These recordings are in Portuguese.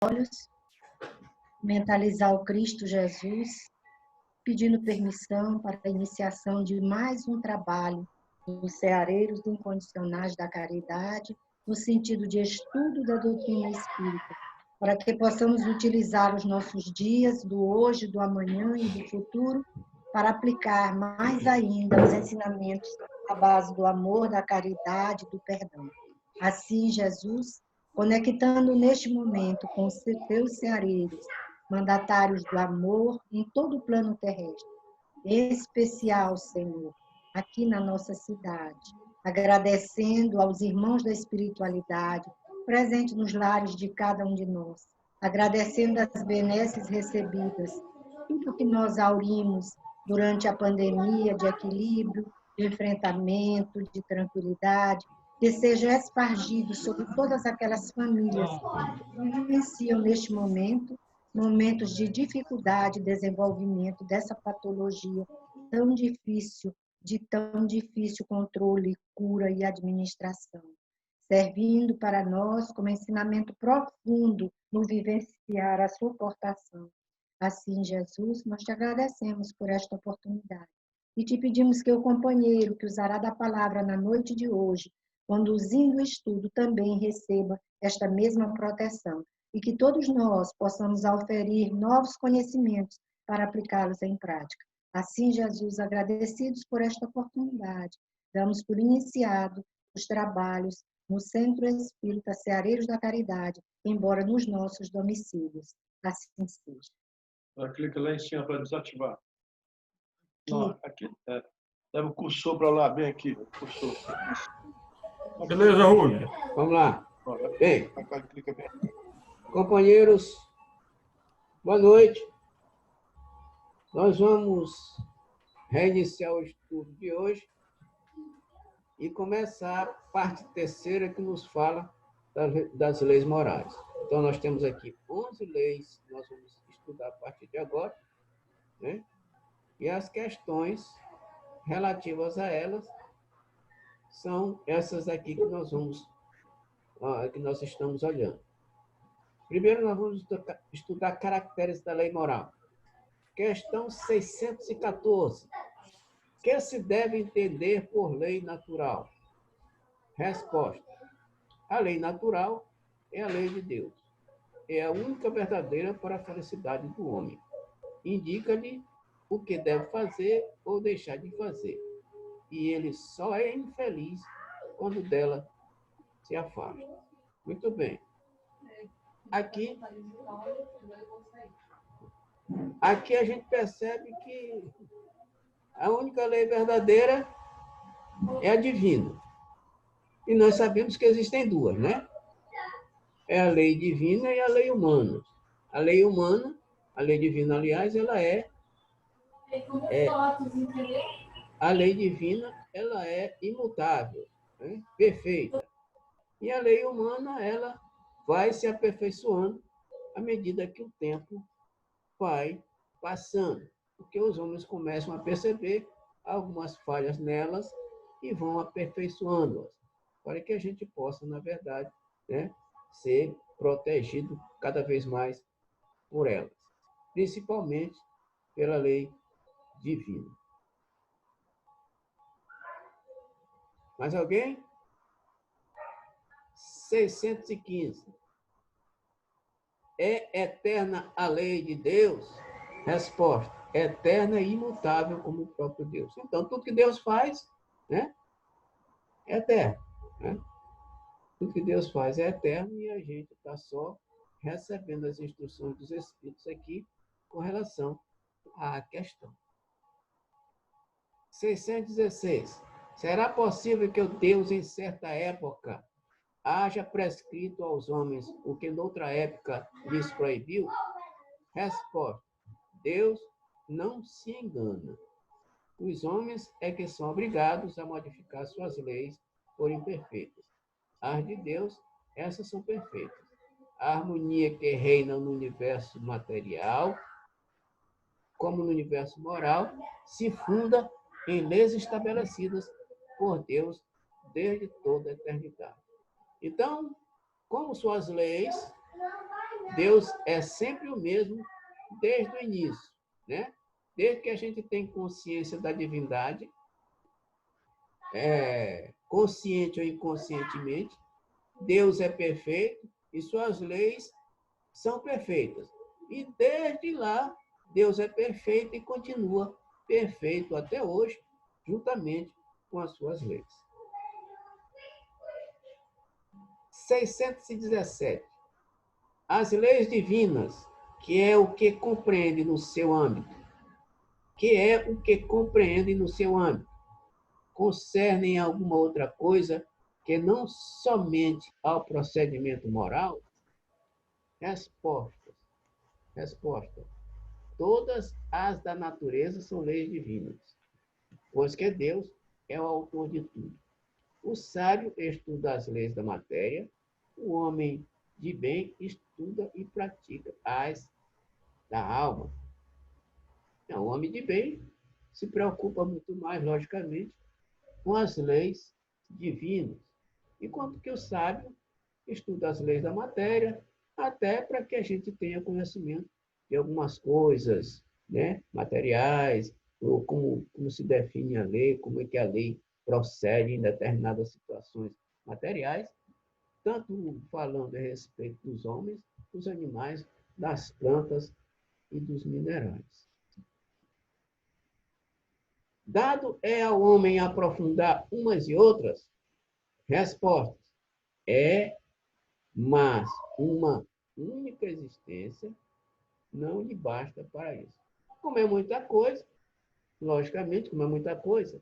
olhos, mentalizar o Cristo Jesus, pedindo permissão para a iniciação de mais um trabalho dos Ceareiros Incondicionais da Caridade, no sentido de estudo da doutrina espírita, para que possamos utilizar os nossos dias, do hoje, do amanhã e do futuro, para aplicar mais ainda os ensinamentos à base do amor, da caridade, do perdão. Assim, Jesus, conectando neste momento com os teus ceareiros, mandatários do amor em todo o plano terrestre, em especial, Senhor, aqui na nossa cidade, agradecendo aos irmãos da espiritualidade, presentes nos lares de cada um de nós, agradecendo as benesses recebidas, tudo que nós aurimos durante a pandemia de equilíbrio, de enfrentamento, de tranquilidade, que seja espargido sobre todas aquelas famílias que vivenciam neste momento momentos de dificuldade e desenvolvimento dessa patologia tão difícil, de tão difícil controle, cura e administração, servindo para nós como ensinamento profundo no vivenciar a suportação. Assim, Jesus, nós te agradecemos por esta oportunidade e te pedimos que o companheiro que usará da palavra na noite de hoje, conduzindo o estudo, também receba esta mesma proteção e que todos nós possamos auferir novos conhecimentos para aplicá-los em prática. Assim, Jesus, agradecidos por esta oportunidade, damos por iniciado os trabalhos no Centro Espírita Ceareiros da Caridade, embora nos nossos domicílios. Assim seja. Clica lá em cima para desativar. Não, aqui. Leva o cursor para lá, bem aqui. Cursor. Beleza, Rúlio? Vamos lá. Bem, Clica bem. companheiros, boa noite. Nós vamos reiniciar o estudo de hoje e começar a parte terceira que nos fala das leis morais. Então, nós temos aqui 11 leis que nós vamos estudar a partir de agora, né? E as questões relativas a elas são essas aqui que nós estamos olhando. Primeiro, nós vamos estudar caracteres da lei moral. Questão 614. O que se deve entender por lei natural? Resposta. A lei natural é a lei de Deus. É a única verdadeira para a felicidade do homem. Indica-lhe o que deve fazer ou deixar de fazer. E ele só é infeliz quando dela se afasta. Muito bem. Aqui a gente percebe que a única lei verdadeira é a divina. E nós sabemos que existem duas, né? É a lei divina e a lei humana. A lei humana, a lei divina, aliás, ela a lei divina, ela é imutável, né? Perfeita. E a lei humana, ela vai se aperfeiçoando à medida que o tempo vai passando, porque os homens começam a perceber algumas falhas nelas e vão aperfeiçoando-as, para que a gente possa, na verdade, né, ser protegido cada vez mais por elas, principalmente pela lei divina. Mais alguém? 615. É eterna a lei de Deus? Resposta. Eterna e imutável como o próprio Deus. Então, tudo que Deus faz, né, é eterno. Né? Tudo que Deus faz é eterno e a gente está só recebendo as instruções dos Espíritos aqui com relação à questão. 616. Será possível que o Deus, em certa época, haja prescrito aos homens o que noutra época lhes proibiu? Resposta. Deus não se engana. Os homens é que são obrigados a modificar suas leis por imperfeitas. As de Deus, essas são perfeitas. A harmonia que reina no universo material, como no universo moral, se funda em leis estabelecidas por Deus desde toda a eternidade. Então, como suas leis, Deus é sempre o mesmo desde o início, né? Desde que a gente tem consciência da divindade, consciente ou inconscientemente, Deus é perfeito e suas leis são perfeitas. E desde lá, Deus é perfeito e continua perfeito até hoje, juntamente com as suas leis. 617. As leis divinas, que é o que compreende no seu âmbito, concernem alguma outra coisa que não somente ao procedimento moral? Resposta. Todas as da natureza são leis divinas, pois que Deus é o autor de tudo. O sábio estuda as leis da matéria, o homem de bem estuda e pratica as da alma. Então, o homem de bem se preocupa muito mais, logicamente, com as leis divinas, enquanto que o sábio estuda as leis da matéria, até para que a gente tenha conhecimento de algumas coisas, né, materiais, ou como se define a lei, como é que a lei procede em determinadas situações materiais, tanto falando a respeito dos homens, dos animais, das plantas e dos minerais. Dado é ao homem aprofundar umas e outras? Respostas. Mas uma única existência não lhe basta para isso. Como é muita coisa, logicamente, como é muita coisa,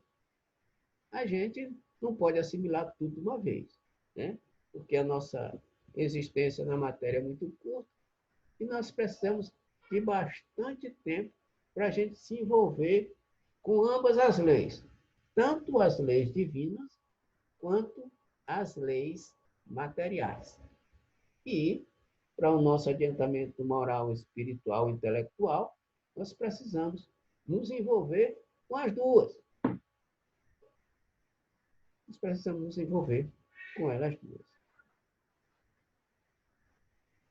a gente não pode assimilar tudo de uma vez, né? Porque a nossa existência na matéria é muito curta e nós precisamos de bastante tempo para a gente se envolver com ambas as leis, tanto as leis divinas quanto as leis materiais. E, para o nosso adiantamento moral, espiritual e intelectual, nós precisamos nos envolver com as duas. Nós precisamos nos envolver com elas duas.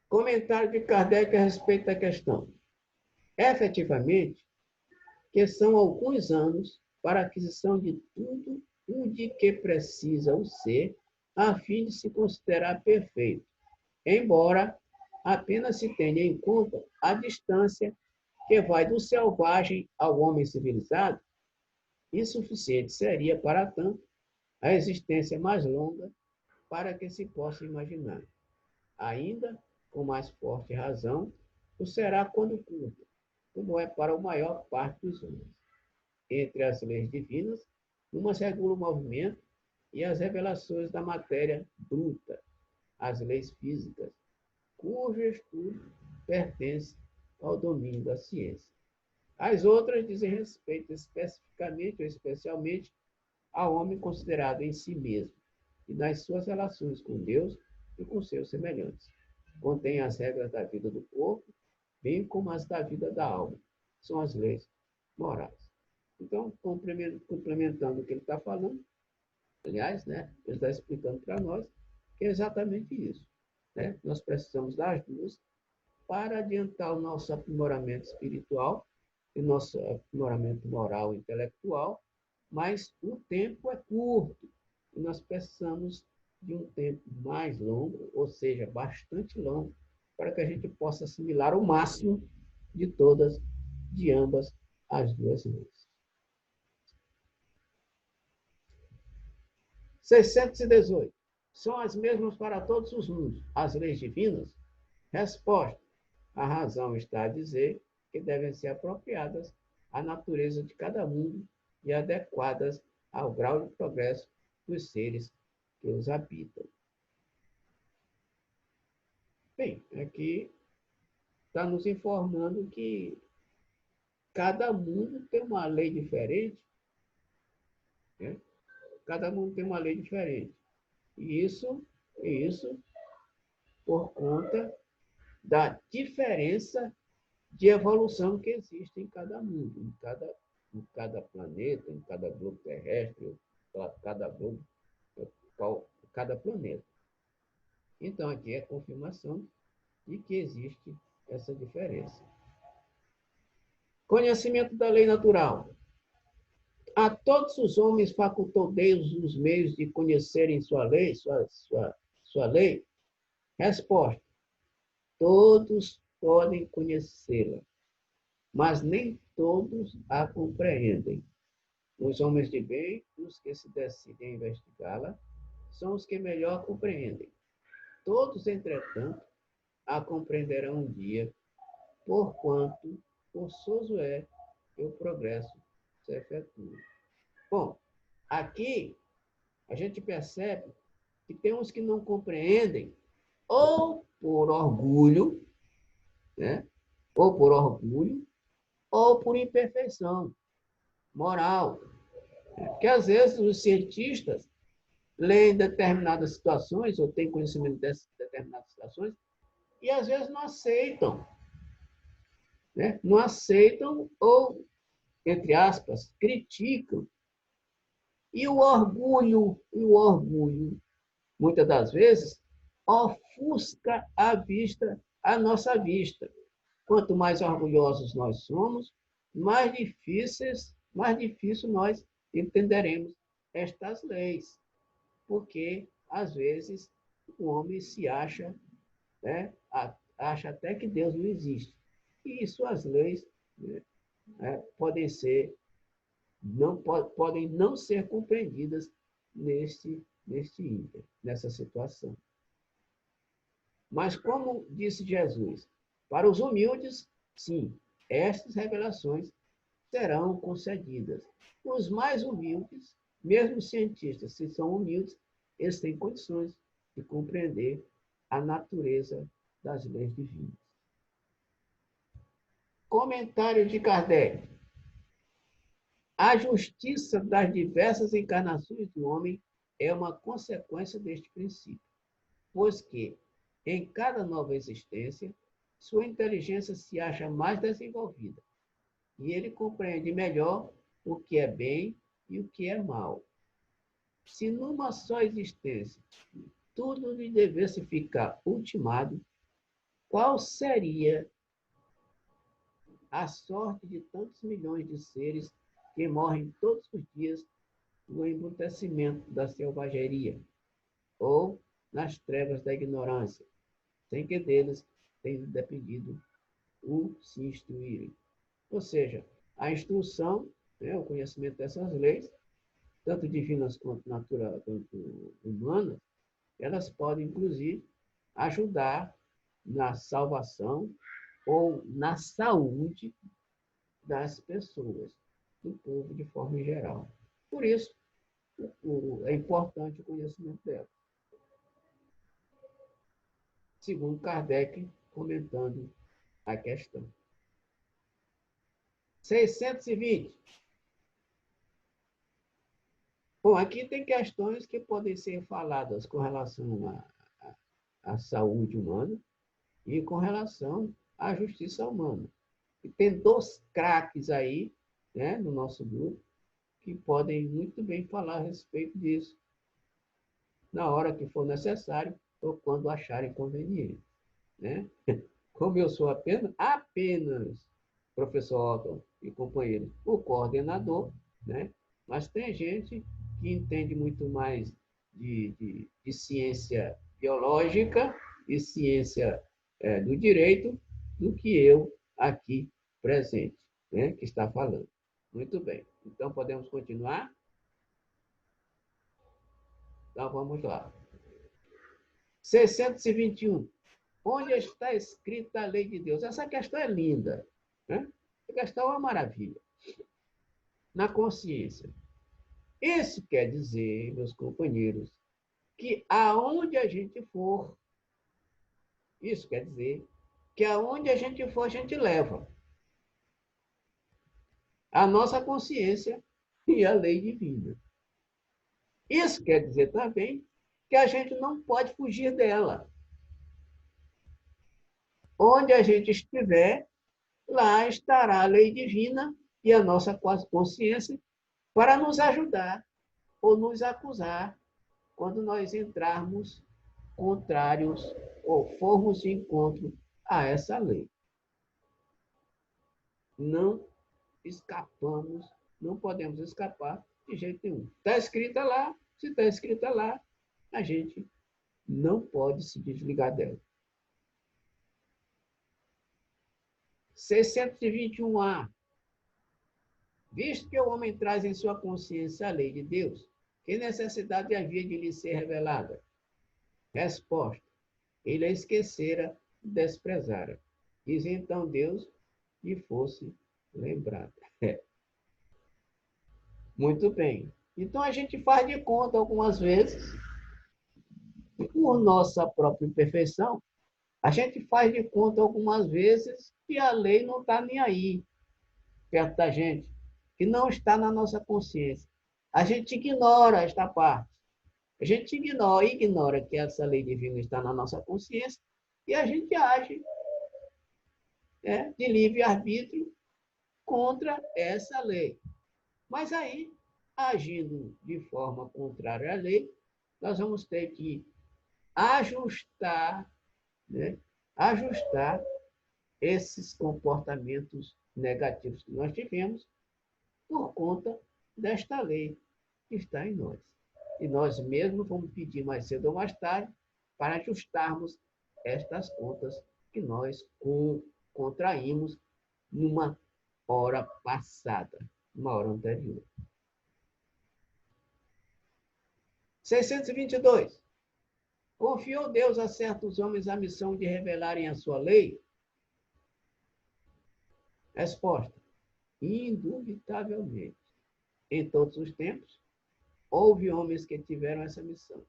Comentário de Kardec a respeito da questão. Efetivamente, que são alguns anos para a aquisição de tudo o de que precisa o ser, a fim de se considerar perfeito, embora apenas se tenha em conta a distância que vai do selvagem ao homem civilizado, insuficiente seria, para tanto, a existência mais longa para que se possa imaginar. Ainda, com mais forte razão, o será quando curta, como é para a maior parte dos homens. Entre as leis divinas, umas regulam o movimento e as revelações da matéria bruta, as leis físicas, cujo estudo pertence ao domínio da ciência. As outras dizem respeito especificamente ou especialmente ao homem considerado em si mesmo e nas suas relações com Deus e com seus semelhantes. Contém as regras da vida do corpo, bem como as da vida da alma. São as leis morais. Então, complementando o que ele está falando, aliás, né, ele está explicando para nós que é exatamente isso. Né? Nós precisamos das duas para adiantar o nosso aprimoramento espiritual e nosso aprimoramento moral e intelectual, mas o tempo é curto e nós precisamos de um tempo mais longo, ou seja, bastante longo, para que a gente possa assimilar o máximo de ambas as duas leis. 618. São as mesmas para todos os mundos, as leis divinas? Resposta. A razão está a dizer que devem ser apropriadas à natureza de cada mundo e adequadas ao grau de progresso dos seres que os habitam. Bem, aqui está nos informando que cada mundo tem uma lei diferente, né? Cada mundo tem uma lei diferente. E isso por conta da diferença de evolução que existe em cada mundo, em cada planeta, em cada globo terrestre, cada globo, cada planeta. Então, aqui é a confirmação de que existe essa diferença. Conhecimento da lei natural. A todos os homens facultou Deus os meios de conhecerem sua lei, sua lei? Resposta. Todos podem conhecê-la, mas nem todos a compreendem. Os homens de bem, os que se decidem a investigá-la, são os que melhor compreendem. Todos, entretanto, a compreenderão um dia, porquanto forçoso é que o progresso se efetue. Bom, aqui a gente percebe que tem uns que não compreendem, ou por orgulho, né? Ou por orgulho, ou por imperfeição moral. Porque, às vezes, os cientistas leem determinadas situações, ou têm conhecimento dessas determinadas situações, e, às vezes, não aceitam. Né? Não aceitam ou, entre aspas, criticam. E o orgulho, muitas das vezes, ofusca a nossa vista. Quanto mais orgulhosos nós somos, mais difícil nós entenderemos estas leis. Porque, às vezes, o homem se acha, né, acha até que Deus não existe. E suas leis, né, podem não ser compreendidas nessa situação. Mas, como disse Jesus, para os humildes, sim, estas revelações serão concedidas. Os mais humildes, mesmo cientistas, se são humildes, eles têm condições de compreender a natureza das leis divinas. Comentário de Kardec. A justiça das diversas encarnações do homem é uma consequência deste princípio, pois que, em cada nova existência, sua inteligência se acha mais desenvolvida e ele compreende melhor o que é bem e o que é mal. Se numa só existência tudo lhe devesse ficar ultimado, qual seria a sorte de tantos milhões de seres que morrem todos os dias no embrutecimento da selvageria ou nas trevas da ignorância, sem que deles tenha dependido o se instruírem? Ou seja, a instrução, né, o conhecimento dessas leis, tanto divinas quanto naturais, quanto humanas, elas podem, inclusive, ajudar na salvação ou na saúde das pessoas, do povo de forma geral. Por isso, é importante o conhecimento dela. Segundo Kardec, comentando a questão. 620. Bom, aqui tem questões que podem ser faladas com relação à saúde humana e com relação à justiça humana. E tem dois craques aí, né, no nosso grupo, que podem muito bem falar a respeito disso, na hora que for necessário ou quando acharem conveniente. Né? Como eu sou apenas professor Otton e companheiro, o coordenador, né? Mas tem gente que entende muito mais de ciência biológica e ciência do direito do que eu aqui presente, né? Que está falando. Muito bem. Então, podemos continuar? Então, vamos lá. 621. Onde está escrita a lei de Deus? Essa questão é linda. Né? Essa questão é uma maravilha. Na consciência. Isso quer dizer, meus companheiros, que aonde a gente for, isso quer dizer que aonde a gente for, a gente leva a nossa consciência e a lei divina. Isso quer dizer também que a gente não pode fugir dela. Onde a gente estiver, lá estará a lei divina e a nossa consciência para nos ajudar ou nos acusar quando nós entrarmos contrários ou formos de encontro a essa lei. Não escapamos, não podemos escapar de jeito nenhum. Está escrita lá, se está escrita lá, a gente não pode se desligar dela. 621A. Visto que o homem traz em sua consciência a lei de Deus, que necessidade havia de lhe ser revelada? Resposta: ele a esquecera e desprezara. Diz então Deus lhe fosse lembrado. Muito bem. Então a gente faz de conta algumas vezes, por nossa própria imperfeição, a gente faz de conta algumas vezes que a lei não está nem aí perto da gente, que não está na nossa consciência. A gente ignora esta parte. A gente ignora que essa lei divina está na nossa consciência e a gente age de livre-arbítrio contra essa lei. Mas aí, agindo de forma contrária à lei, nós vamos ter que ajustar esses comportamentos negativos que nós tivemos por conta desta lei que está em nós. E nós mesmos vamos pedir mais cedo ou mais tarde para ajustarmos estas contas que nós contraímos numa hora passada, numa hora anterior. 622. Confiou Deus a certos homens a missão de revelarem a sua lei? Resposta: indubitavelmente. Em todos os tempos, houve homens que tiveram essa missão.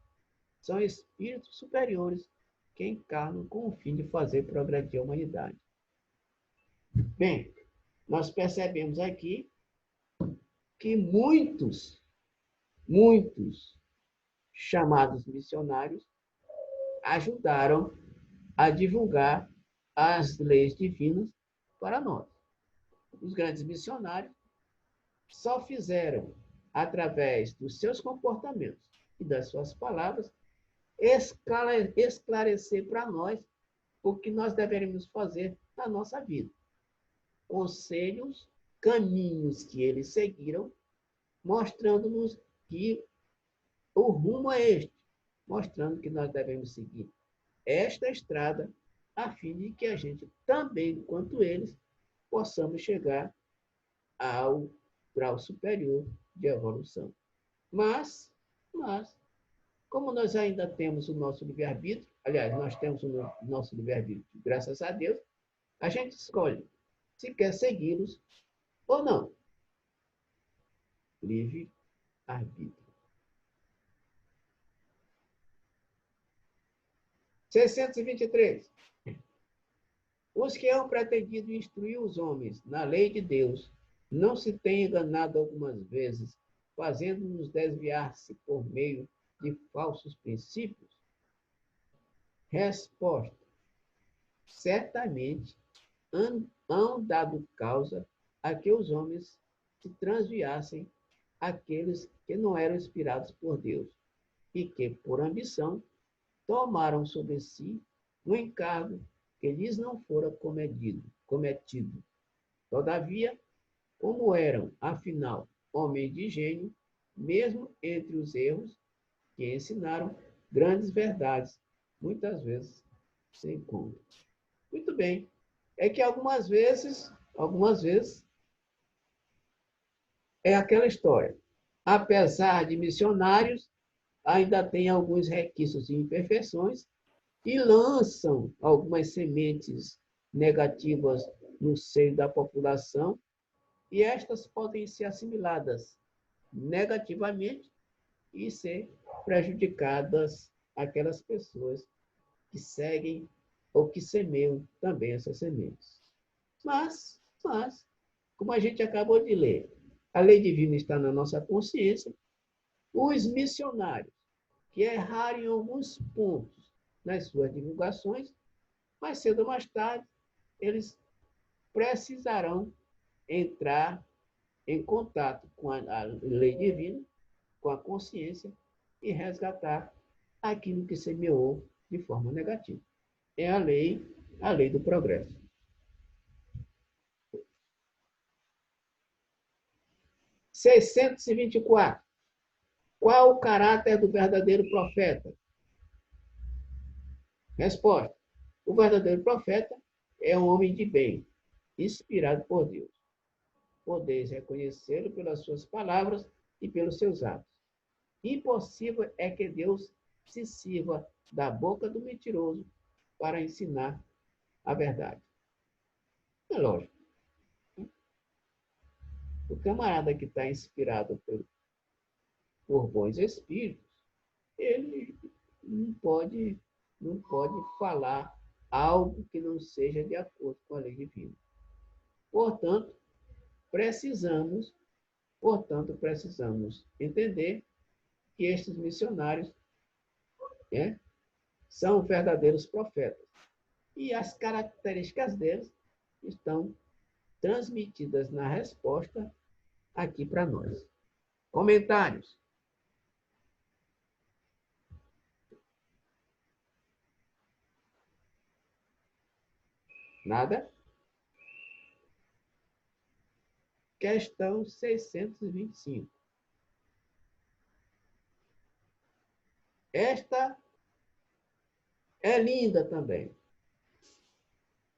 São espíritos superiores que encarnam com o fim de fazer progredir a humanidade. Bem, nós percebemos aqui que muitos chamados missionários ajudaram a divulgar as leis divinas para nós. Os grandes missionários só fizeram, através dos seus comportamentos e das suas palavras, esclarecer para nós o que nós deveríamos fazer na nossa vida. Conselhos, caminhos que eles seguiram, mostrando-nos que o rumo é este, mostrando que nós devemos seguir esta estrada, a fim de que a gente também, quanto eles, possamos chegar ao grau superior de evolução. Mas, como nós ainda temos o nosso livre-arbítrio, aliás, nós temos o nosso livre-arbítrio, graças a Deus, a gente escolhe se quer segui-los ou não. Livre-arbítrio. 623. Os que hão pretendido instruir os homens na lei de Deus não se têm enganado algumas vezes, fazendo-nos desviar-se por meio de falsos princípios? Resposta: certamente hão dado causa a que os homens se transviassem aqueles que não eram inspirados por Deus e que, por ambição, tomaram sobre si um encargo que lhes não fora cometido. Todavia, como eram, afinal, homens de gênio, mesmo entre os erros, que ensinaram grandes verdades, muitas vezes sem conta. Muito bem. É que algumas vezes, é aquela história. Apesar de missionários, ainda tem alguns requisitos e imperfeições e lançam algumas sementes negativas no seio da população, e estas podem ser assimiladas negativamente e ser prejudicadas aquelas pessoas que seguem ou que semeiam também essas sementes. Mas, como a gente acabou de ler, a lei divina está na nossa consciência. Os missionários que erraram em alguns pontos nas suas divulgações, mais cedo ou mais tarde, eles precisarão entrar em contato com a lei divina, com a consciência, e resgatar aquilo que semeou de forma negativa. É a lei do progresso. Seiscentos e 24. Qual o caráter do verdadeiro profeta? Resposta. O verdadeiro profeta é um homem de bem, inspirado por Deus. Podeis reconhecê-lo pelas suas palavras e pelos seus atos. Impossível é que Deus se sirva da boca do mentiroso para ensinar a verdade. É lógico. O camarada que está inspirado por bons espíritos, ele não pode falar algo que não seja de acordo com a lei divina. Portanto, precisamos entender que estes missionários são verdadeiros profetas. E as características deles estão transmitidas na resposta aqui para nós. Comentários. Nada? Questão 625. Esta é linda também.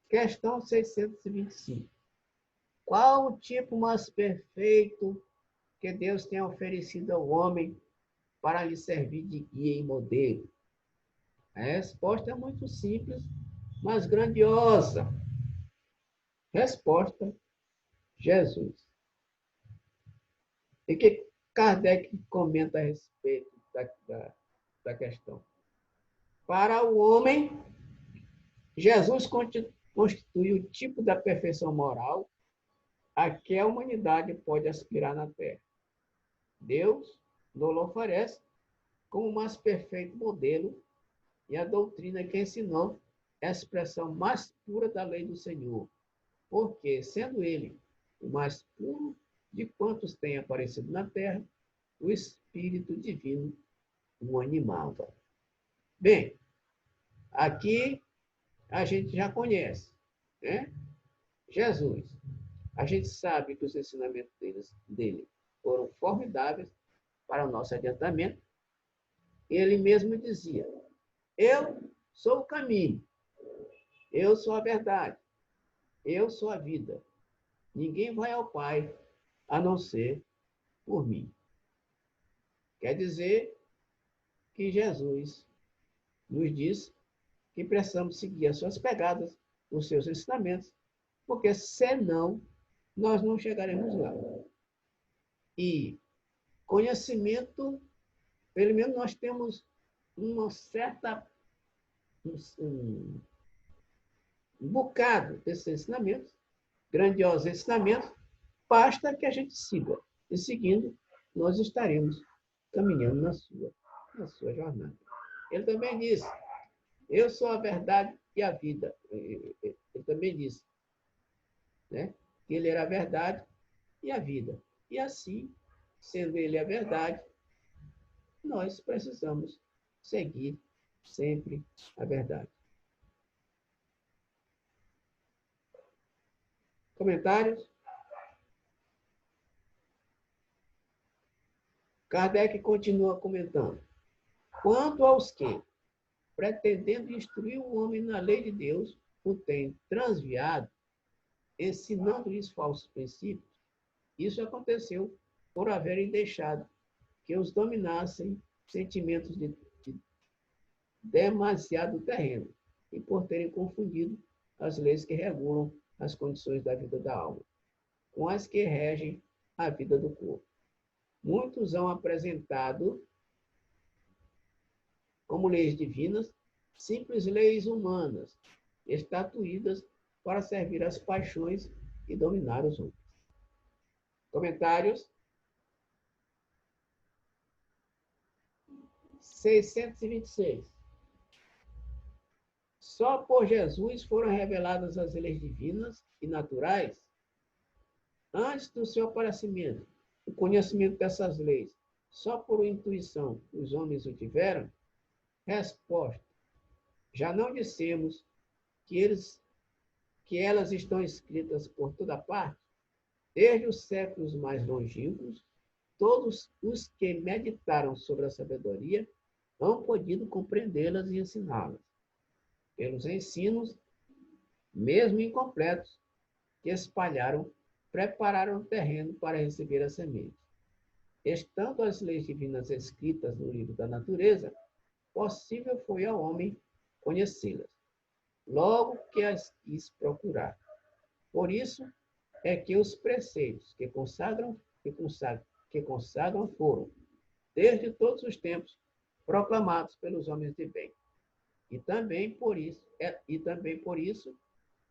Questão 625. Qual o tipo mais perfeito que Deus tem oferecido ao homem para lhe servir de guia e modelo? A resposta é muito simples, mas grandiosa. Resposta: Jesus. E que Kardec comenta a respeito da questão. Para o homem, Jesus constitui o tipo da perfeição moral a que a humanidade pode aspirar na Terra. Deus nos oferece como o mais perfeito modelo e a doutrina que ensinou é a expressão mais pura da lei do Senhor, porque, sendo ele o mais puro de quantos têm aparecido na Terra, o Espírito Divino o animava. Bem, aqui a gente já conhece, né? Jesus. A gente sabe que os ensinamentos dele foram formidáveis para o nosso adiantamento. Ele mesmo dizia: eu sou o caminho, eu sou a verdade, eu sou a vida. Ninguém vai ao Pai a não ser por mim. Quer dizer que Jesus nos diz que precisamos seguir as suas pegadas, os seus ensinamentos, porque senão nós não chegaremos lá. E conhecimento, pelo menos nós temos uma certa um bocado desses ensinamentos, grandiosos ensinamentos, basta que a gente siga. E seguindo, nós estaremos caminhando na sua jornada. Ele também disse: eu sou a verdade e a vida. Ele também disse, né, que ele era a verdade e a vida. E assim, sendo ele a verdade, nós precisamos seguir sempre a verdade. Comentários? Kardec continua comentando. Quanto aos que, pretendendo instruir o homem na lei de Deus, o têm transviado, ensinando-lhes falsos princípios, isso aconteceu por haverem deixado que os dominassem sentimentos de demasiado terreno e por terem confundido as leis que regulam as condições da vida da alma com as que regem a vida do corpo. Muitos hão apresentado como leis divinas simples leis humanas, estatuídas para servir às paixões e dominar os homens. Comentários? 626. Só por Jesus foram reveladas as leis divinas e naturais. Antes do seu aparecimento, o conhecimento dessas leis, só por intuição os homens o tiveram? Resposta: Já não dissemos que elas estão escritas por toda parte? Desde os séculos mais longínquos, todos os que meditaram sobre a sabedoria hão podido compreendê-las e ensiná-las. Pelos ensinos, mesmo incompletos, que espalharam, prepararam o terreno para receber a semente. Estando as leis divinas escritas no livro da natureza, possível foi ao homem conhecê-las, logo que as quis procurar. Por isso é que os preceitos que consagram foram, desde todos os tempos, proclamados pelos homens de bem. E também por isso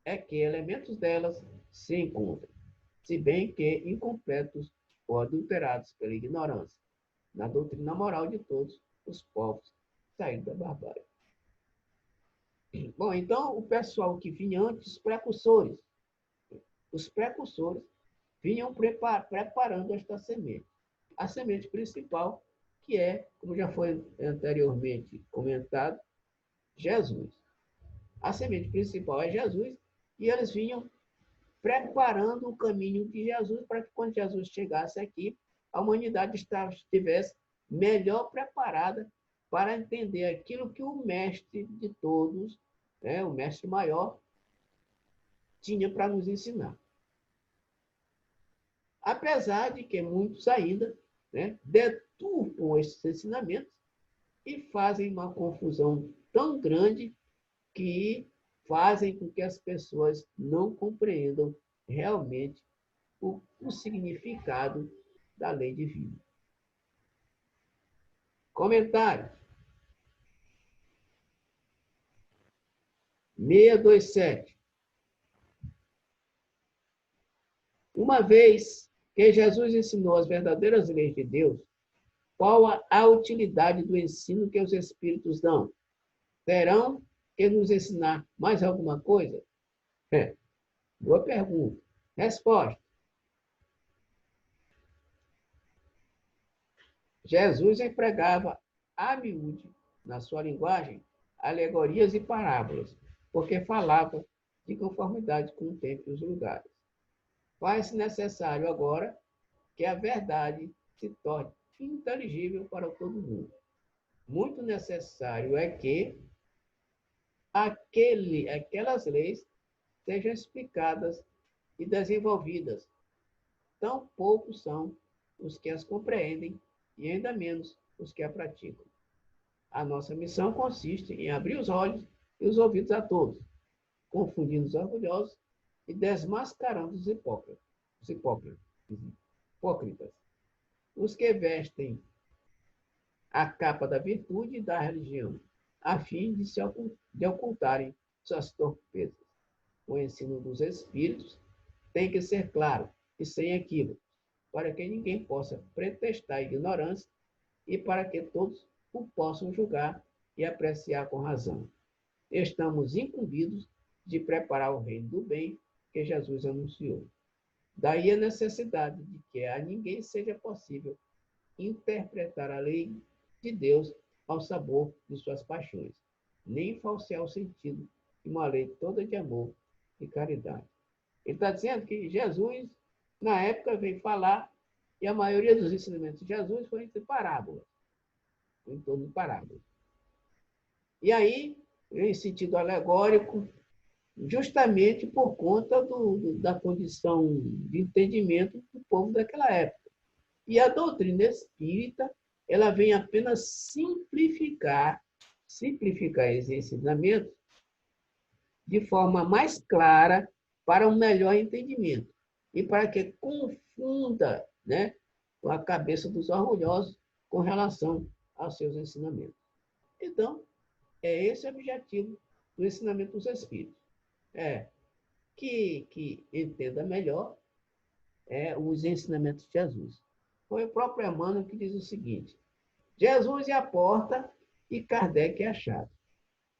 é que elementos delas se encontram, se bem que incompletos ou adulterados pela ignorância, na doutrina moral de todos os povos saídos da barbárie. Bom, então, o pessoal que vinha antes, os precursores vinham preparando esta semente. A semente principal, que é, como já foi anteriormente comentado, Jesus. A semente principal é Jesus, e eles vinham preparando o caminho de Jesus para que, quando Jesus chegasse aqui, a humanidade estivesse melhor preparada para entender aquilo que o mestre de todos, né, o mestre maior, tinha para nos ensinar. Apesar de que muitos ainda, né, deturpam esses ensinamentos e fazem uma confusão tão grande que fazem com que as pessoas não compreendam realmente o significado da lei divina. Comentário. 627. Uma vez que Jesus ensinou as verdadeiras leis de Deus, qual a utilidade do ensino que os Espíritos dão? Terão que nos ensinar mais alguma coisa? Boa pergunta. Resposta. Jesus empregava a miúde, na sua linguagem, alegorias e parábolas, porque falava de conformidade com o tempo e os lugares. Faz-se necessário agora que a verdade se torne inteligível para todo mundo. Muito necessário é que aquelas leis sejam explicadas e desenvolvidas. Tão poucos são os que as compreendem e ainda menos os que a praticam. A nossa missão consiste em abrir os olhos e os ouvidos a todos, confundindo os orgulhosos e desmascarando os hipócritas, os que vestem a capa da virtude e da religião, a fim de ocultarem suas torpezas. O ensino dos Espíritos tem que ser claro e sem equívoco, para que ninguém possa pretextar ignorância e para que todos o possam julgar e apreciar com razão. Estamos incumbidos de preparar o reino do bem que Jesus anunciou. Daí a necessidade de que a ninguém seja possível interpretar a lei de Deus ao sabor de suas paixões, nem falsear o sentido de uma lei toda de amor e caridade. Ele está dizendo que Jesus, na época, veio falar, e a maioria dos ensinamentos de Jesus foi entre parábolas, em torno de parábolas. E aí, em sentido alegórico, justamente por conta da condição de entendimento do povo daquela época. E a doutrina espírita, ela vem apenas simplificar esse ensinamento de forma mais clara para um melhor entendimento e para que confunda, né, a cabeça dos orgulhosos com relação aos seus ensinamentos. Então, é esse o objetivo do ensinamento dos Espíritos. Que entenda melhor os ensinamentos de Jesus. Foi o próprio Emmanuel que diz o seguinte: Jesus é a porta e Kardec é a chave.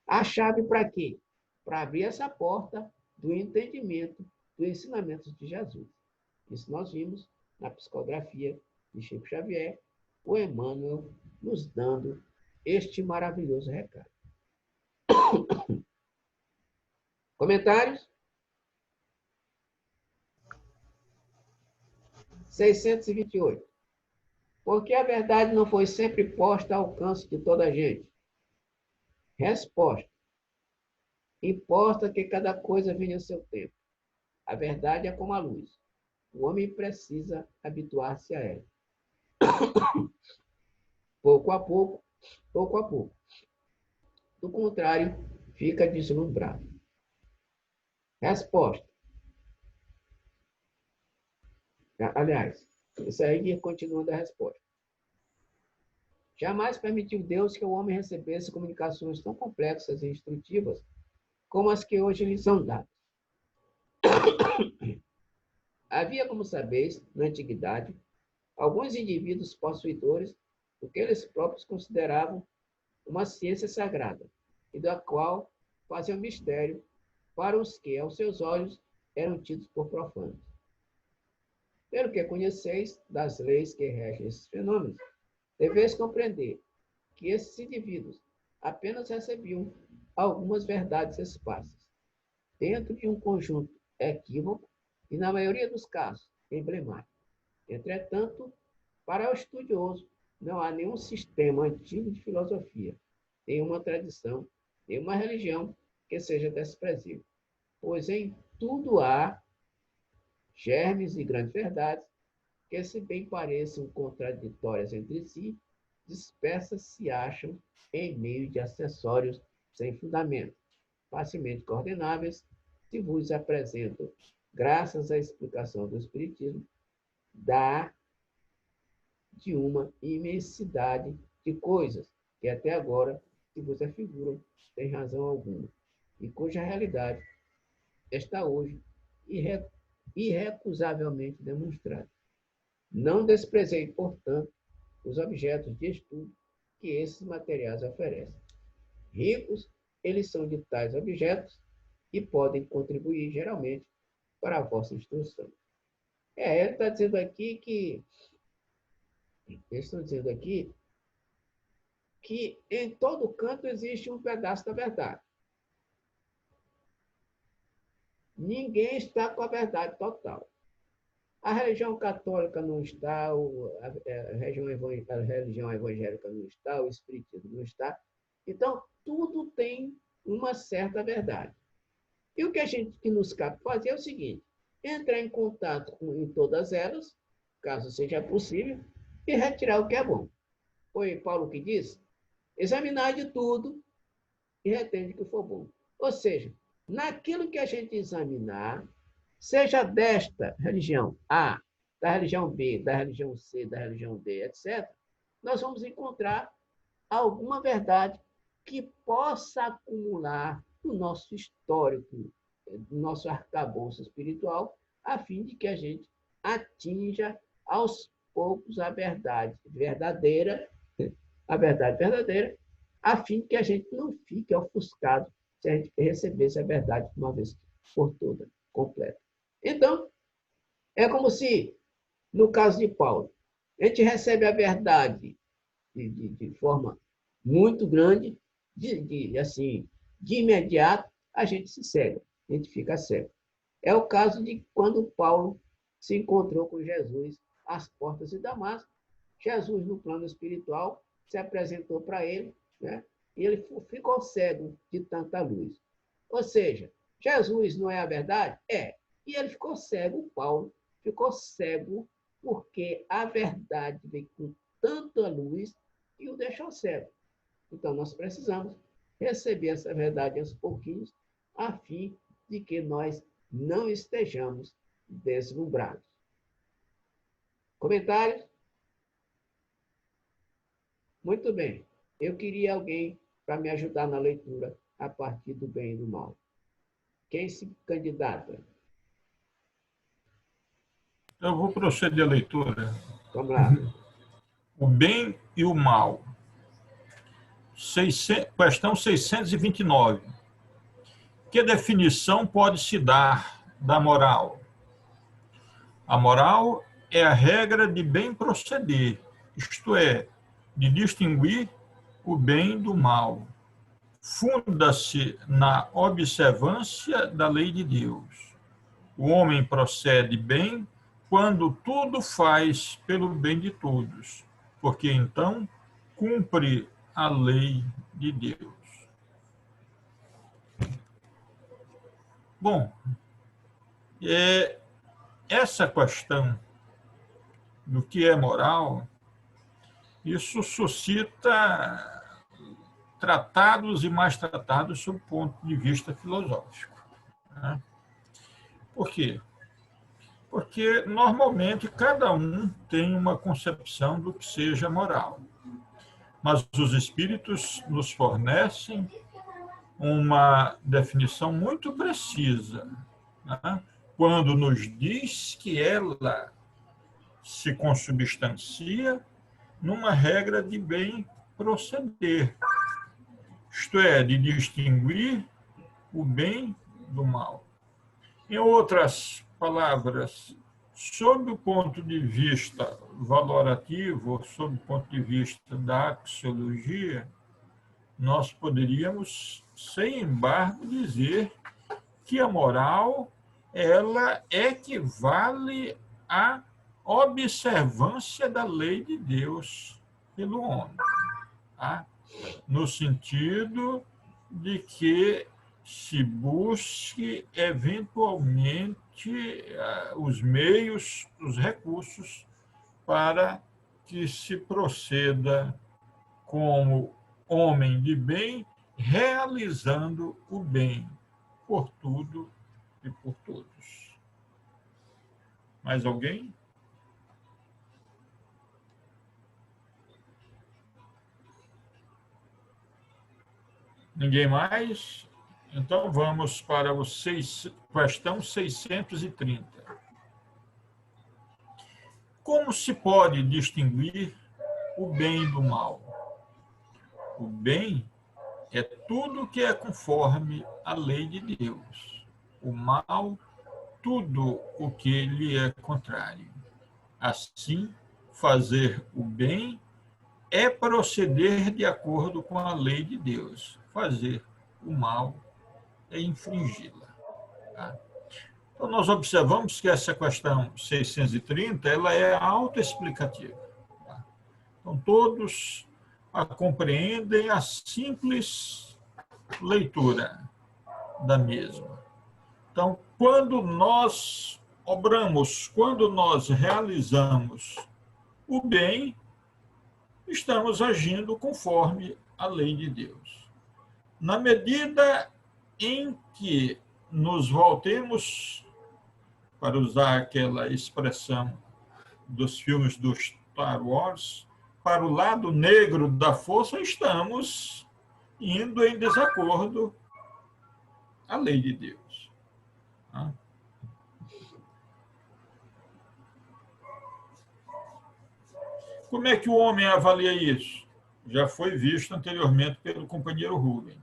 A chave para quê? Para abrir essa porta do entendimento dos ensinamentos de Jesus. Isso nós vimos na psicografia de Chico Xavier, o Emmanuel nos dando este maravilhoso recado. Comentários? 628. Porque a verdade não foi sempre posta ao alcance de toda a gente. Resposta. Importa que cada coisa venha a seu tempo. A verdade é como a luz. O homem precisa habituar-se a ela. Pouco a pouco, pouco a pouco. Do contrário, fica deslumbrado. Resposta. Aliás, isso aí continuando a resposta. Jamais permitiu Deus que o homem recebesse comunicações tão complexas e instrutivas como as que hoje lhe são dadas. Havia, como sabeis, na antiguidade, alguns indivíduos possuidores do que eles próprios consideravam uma ciência sagrada, e da qual faziam mistério para os que, aos seus olhos, eram tidos por profanos. Pelo que conheceis das leis que regem esses fenômenos, deveis compreender que esses indivíduos apenas recebiam algumas verdades esparsas, dentro de um conjunto equívoco e, na maioria dos casos, emblemático. Entretanto, para o estudioso, não há nenhum sistema antigo de filosofia, nenhuma tradição, nenhuma religião que seja desprezível, pois em tudo há germes e grandes verdades que, se bem pareçam contraditórias entre si, dispersas se acham em meio de acessórios sem fundamento, facilmente coordenáveis, se vos apresentam, graças à explicação do Espiritismo, de uma imensidade de coisas que até agora se vos afiguram sem razão alguma, e cuja realidade está hoje irrecusavelmente demonstrada. Não desprezei, portanto, os objetos de estudo que esses materiais oferecem. Ricos, eles são de tais objetos e podem contribuir, geralmente, para a vossa instrução. Ele está dizendo aqui que... Eles estão dizendo aqui que em todo canto existe um pedaço da verdade. Ninguém está com a verdade total. A religião católica não está, a religião evangélica não está, o espiritismo não está. Então, tudo tem uma certa verdade. E o que a gente que nos cabe fazer é o seguinte: entrar em contato em todas elas, caso seja possível, e retirar o que é bom. Foi Paulo que disse: examinar de tudo e retende o que for bom. Ou seja, naquilo que a gente examinar, seja desta religião A, da religião B, da religião C, da religião D, etc., nós vamos encontrar alguma verdade que possa acumular no nosso histórico, no nosso arcabouço espiritual, a fim de que a gente atinja aos poucos a verdade verdadeira, a fim de que a gente não fique ofuscado se a gente recebesse a verdade de uma vez por toda, completa. Então, é como se, no caso de Paulo, a gente recebe a verdade de forma muito grande, de imediato, a gente se cega, a gente fica cego. É o caso de quando Paulo se encontrou com Jesus às portas de Damasco. Jesus, no plano espiritual, se apresentou para ele, né? E ele ficou cego de tanta luz. Ou seja, Jesus não é a verdade? É. E ele ficou cego, Paulo ficou cego, porque a verdade veio com tanta luz e o deixou cego. Então, nós precisamos receber essa verdade aos pouquinhos, a fim de que nós não estejamos deslumbrados. Comentários? Muito bem. Eu queria alguém para me ajudar na leitura a partir do bem e do mal. Quem se candidata? Eu vou proceder à leitura. Vamos lá. O bem e o mal. Questão 629. Que definição pode se dar da moral? A moral é a regra de bem proceder, isto é, de distinguir o bem do mal. funda-se na observância da lei de Deus. O homem procede bem quando tudo faz pelo bem de todos, porque então cumpre a lei de Deus. Bom, essa questão do que é moral, isso suscita tratados e mais tratados sob o ponto de vista filosófico. Né? Por quê? Porque, normalmente, cada um tem uma concepção do que seja moral. Mas os espíritos nos fornecem uma definição muito precisa, né? Quando nos diz que ela se consubstancia numa regra de bem proceder, isto é, de distinguir o bem do mal. Em outras palavras, sob o ponto de vista valorativo, sob o ponto de vista da axiologia, nós poderíamos, sem embargo, dizer que a moral, ela equivale à observância da lei de Deus pelo homem, tá? No sentido de que se busque eventualmente os meios, os recursos para que se proceda como homem de bem, realizando o bem por tudo e por todos. Mais alguém? Ninguém mais? Então vamos para questão 630. Como se pode distinguir o bem do mal? O bem é tudo que é conforme a lei de Deus. O mal, tudo o que lhe é contrário. Assim, fazer o bem é proceder de acordo com a lei de Deus. Fazer o mal é infringi-la. Tá? Então, nós observamos que essa questão 630 ela é autoexplicativa. Tá? Então, todos a compreendem a simples leitura da mesma. Então, quando nós obramos, quando nós realizamos o bem, estamos agindo conforme a lei de Deus. Na medida em que nos voltemos, para usar aquela expressão dos filmes do Star Wars, para o lado negro da força, estamos indo em desacordo à lei de Deus. Como é que o homem avalia isso? Já foi visto anteriormente pelo companheiro Rubem.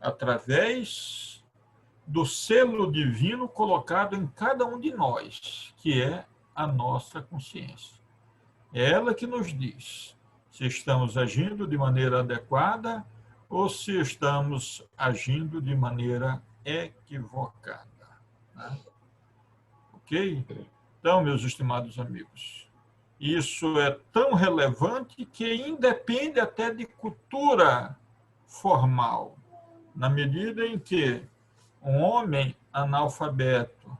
Através do selo divino colocado em cada um de nós, que é a nossa consciência. É ela que nos diz se estamos agindo de maneira adequada ou se estamos agindo de maneira equivocada. Né? Ok? Então, meus estimados amigos, isso é tão relevante que independe até de cultura formal, na medida em que um homem analfabeto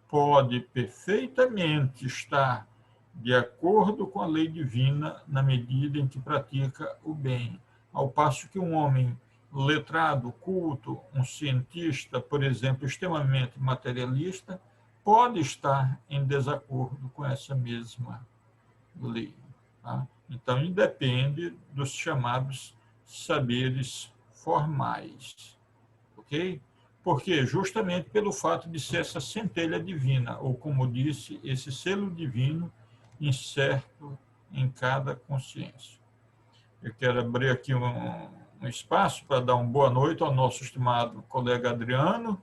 pode perfeitamente estar de acordo com a lei divina na medida em que pratica o bem, ao passo que um homem letrado, culto, um cientista, por exemplo, extremamente materialista, pode estar em desacordo com essa mesma lei. Tá? Então, independe dos chamados saberes formais. Ok? Porque justamente pelo fato de ser essa centelha divina, ou como disse, esse selo divino incerto em cada consciência. Eu quero abrir aqui um espaço para dar uma boa noite ao nosso estimado colega Adriano,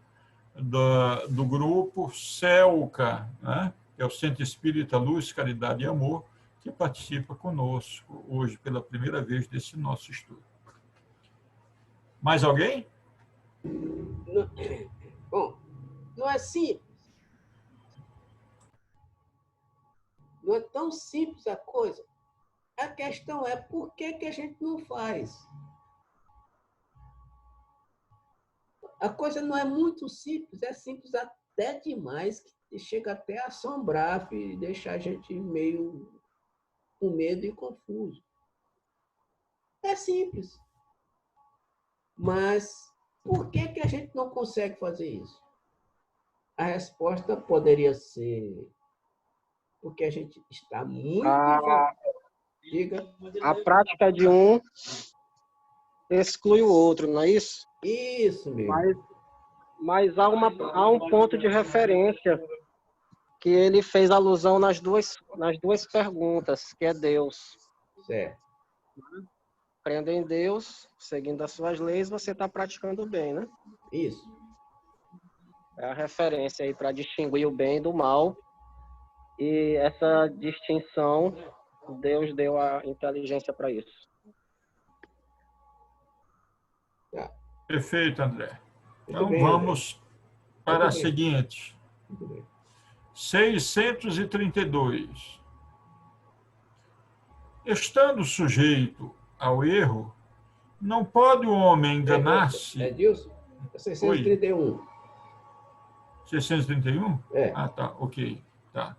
do grupo CELCA, né? Que é o Centro Espírita Luz, Caridade e Amor, que participa conosco hoje pela primeira vez desse nosso estudo. Mais alguém? Bom, não é simples. Não é tão simples a coisa. A questão é por que a gente não faz. A coisa não é muito simples, é simples até demais, que chega até a assombrar e deixar a gente meio com medo e confuso. É simples. Mas por que a gente não consegue fazer isso? A resposta poderia ser porque a gente está muito... Diga. A prática de um exclui o outro, não é isso? Isso mesmo. Mas há um ponto de referência que ele fez alusão nas duas perguntas, que é Deus. Certo. Crendo em Deus, seguindo as suas leis, você está praticando o bem, né? Isso. É a referência aí para distinguir o bem do mal. E essa distinção, Deus deu a inteligência para isso. Tá. Perfeito, André. Então, bem, vamos para a bem. seguinte. Muito bem. 632. Estando sujeito ao erro, não pode o homem enganar-se... Edilson, 631. 631? É. Ah, tá, ok. Tá.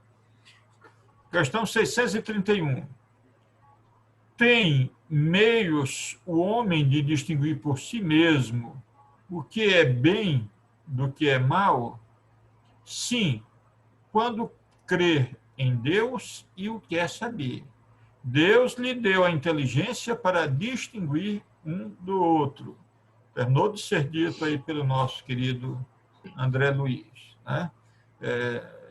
Questão 631. Tem meios o homem de distinguir por si mesmo o que é bem do que é mal? Sim, quando crer em Deus e o quer saber. Deus lhe deu a inteligência para distinguir um do outro. Terminou de ser dito aí pelo nosso querido André Luiz, né?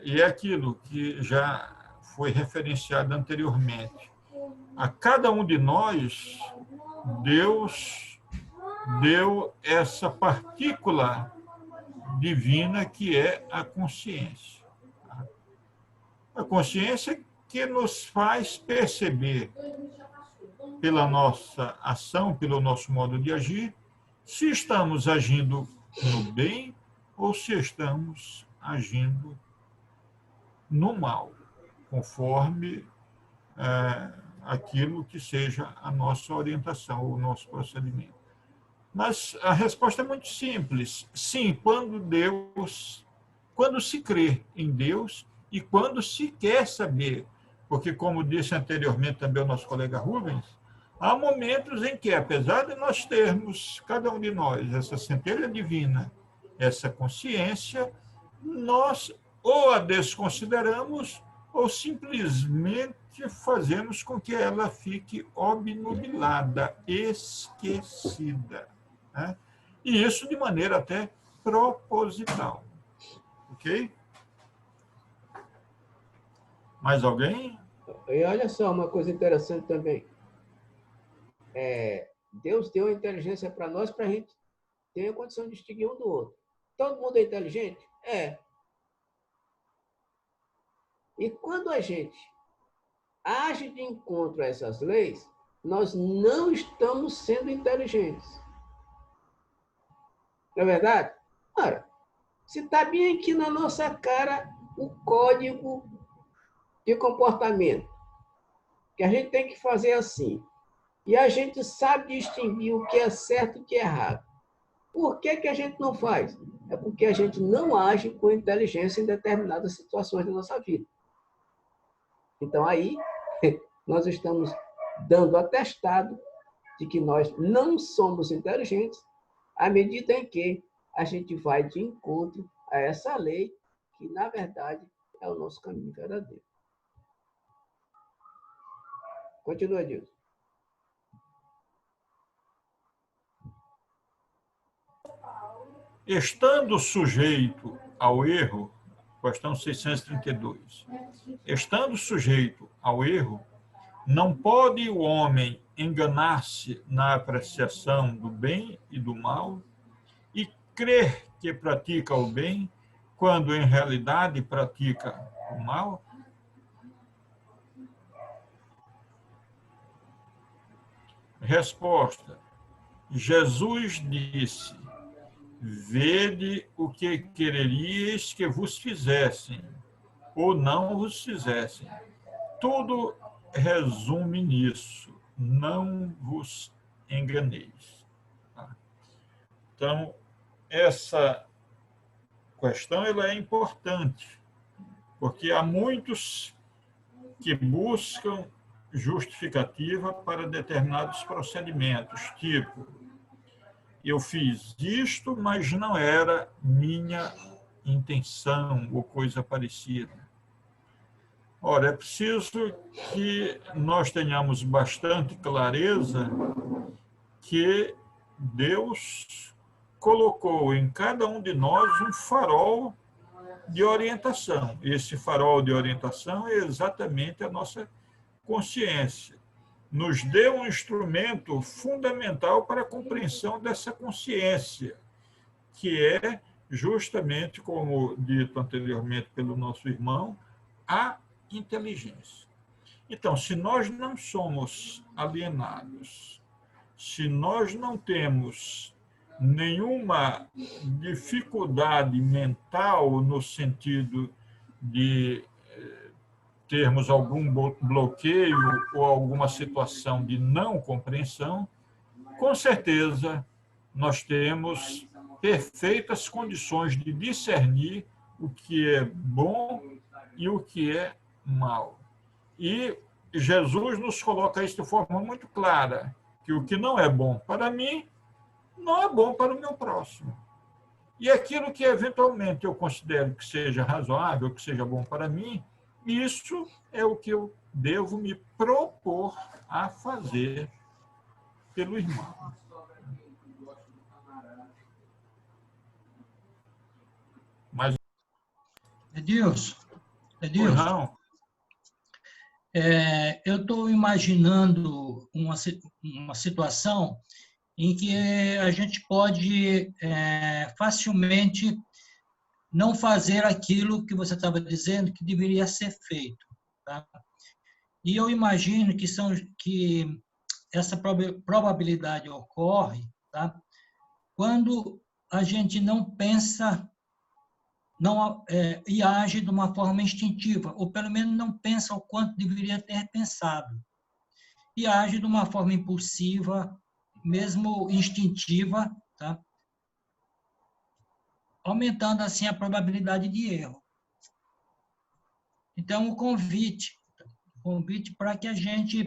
E é aquilo que já foi referenciado anteriormente. A cada um de nós, Deus deu essa partícula divina que é a consciência. A consciência que nos faz perceber, pela nossa ação, pelo nosso modo de agir, se estamos agindo no bem ou se estamos agindo no mal, conforme aquilo que seja a nossa orientação, o nosso procedimento. Mas a resposta é muito simples. Sim, quando se crê em Deus e quando se quer saber, porque, como disse anteriormente também o nosso colega Rubens, há momentos em que, apesar de nós termos, cada um de nós, essa centelha divina, essa consciência, nós ou a desconsideramos ou simplesmente fazemos com que ela fique obnubilada, esquecida, né? E isso de maneira até proposital. Ok? Mais alguém? E olha só, uma coisa interessante também. Deus deu a inteligência para nós para a gente ter a condição de distinguir um do outro. Todo mundo é inteligente? É. E quando a gente age de encontro a essas leis, nós não estamos sendo inteligentes. Não é verdade? Ora, se está bem aqui na nossa cara o código de comportamento, que a gente tem que fazer assim, e a gente sabe distinguir o que é certo e o que é errado. Por que a gente não faz? É porque a gente não age com inteligência em determinadas situações da nossa vida. Então, aí, nós estamos dando atestado de que nós não somos inteligentes à medida em que a gente vai de encontro a essa lei, que, na verdade, é o nosso caminho verdadeiro. Continua, Dilson. Estando sujeito ao erro, questão 632, estando sujeito ao erro, não pode o homem enganar-se na apreciação do bem e do mal e crer que pratica o bem, quando em realidade pratica o mal? Resposta: Jesus disse: vede o que quereríeis que vos fizessem, ou não vos fizessem. Tudo resume nisso: não vos enganeis. Então, essa questão ela é importante, porque há muitos que buscam justificativa para determinados procedimentos, tipo, eu fiz isto, mas não era minha intenção ou coisa parecida. Ora, é preciso que nós tenhamos bastante clareza que Deus colocou em cada um de nós um farol de orientação. Esse farol de orientação é exatamente a nossa consciência. Nos deu um instrumento fundamental para a compreensão dessa consciência, que é justamente, como dito anteriormente pelo nosso irmão, a inteligência. Então, se nós não somos alienados, se nós não temos nenhuma dificuldade mental no sentido de termos algum bloqueio ou alguma situação de não compreensão, com certeza nós temos perfeitas condições de discernir o que é bom e o que é mal. E Jesus nos coloca isso de forma muito clara, que o que não é bom para mim, não é bom para o meu próximo. E aquilo que eventualmente eu considero que seja razoável, que seja bom para mim, isso é o que eu devo me propor a fazer pelo irmão. Mas Edilson, não. Eu estou imaginando uma situação em que a gente pode facilmente não fazer aquilo que você estava dizendo que deveria ser feito. Tá? E eu imagino que essa probabilidade ocorre, tá? Quando a gente não pensa e age de uma forma instintiva, ou pelo menos não pensa o quanto deveria ter pensado, e age de uma forma impulsiva, mesmo instintiva, tá? Aumentando assim a probabilidade de erro. Então, o convite para que a gente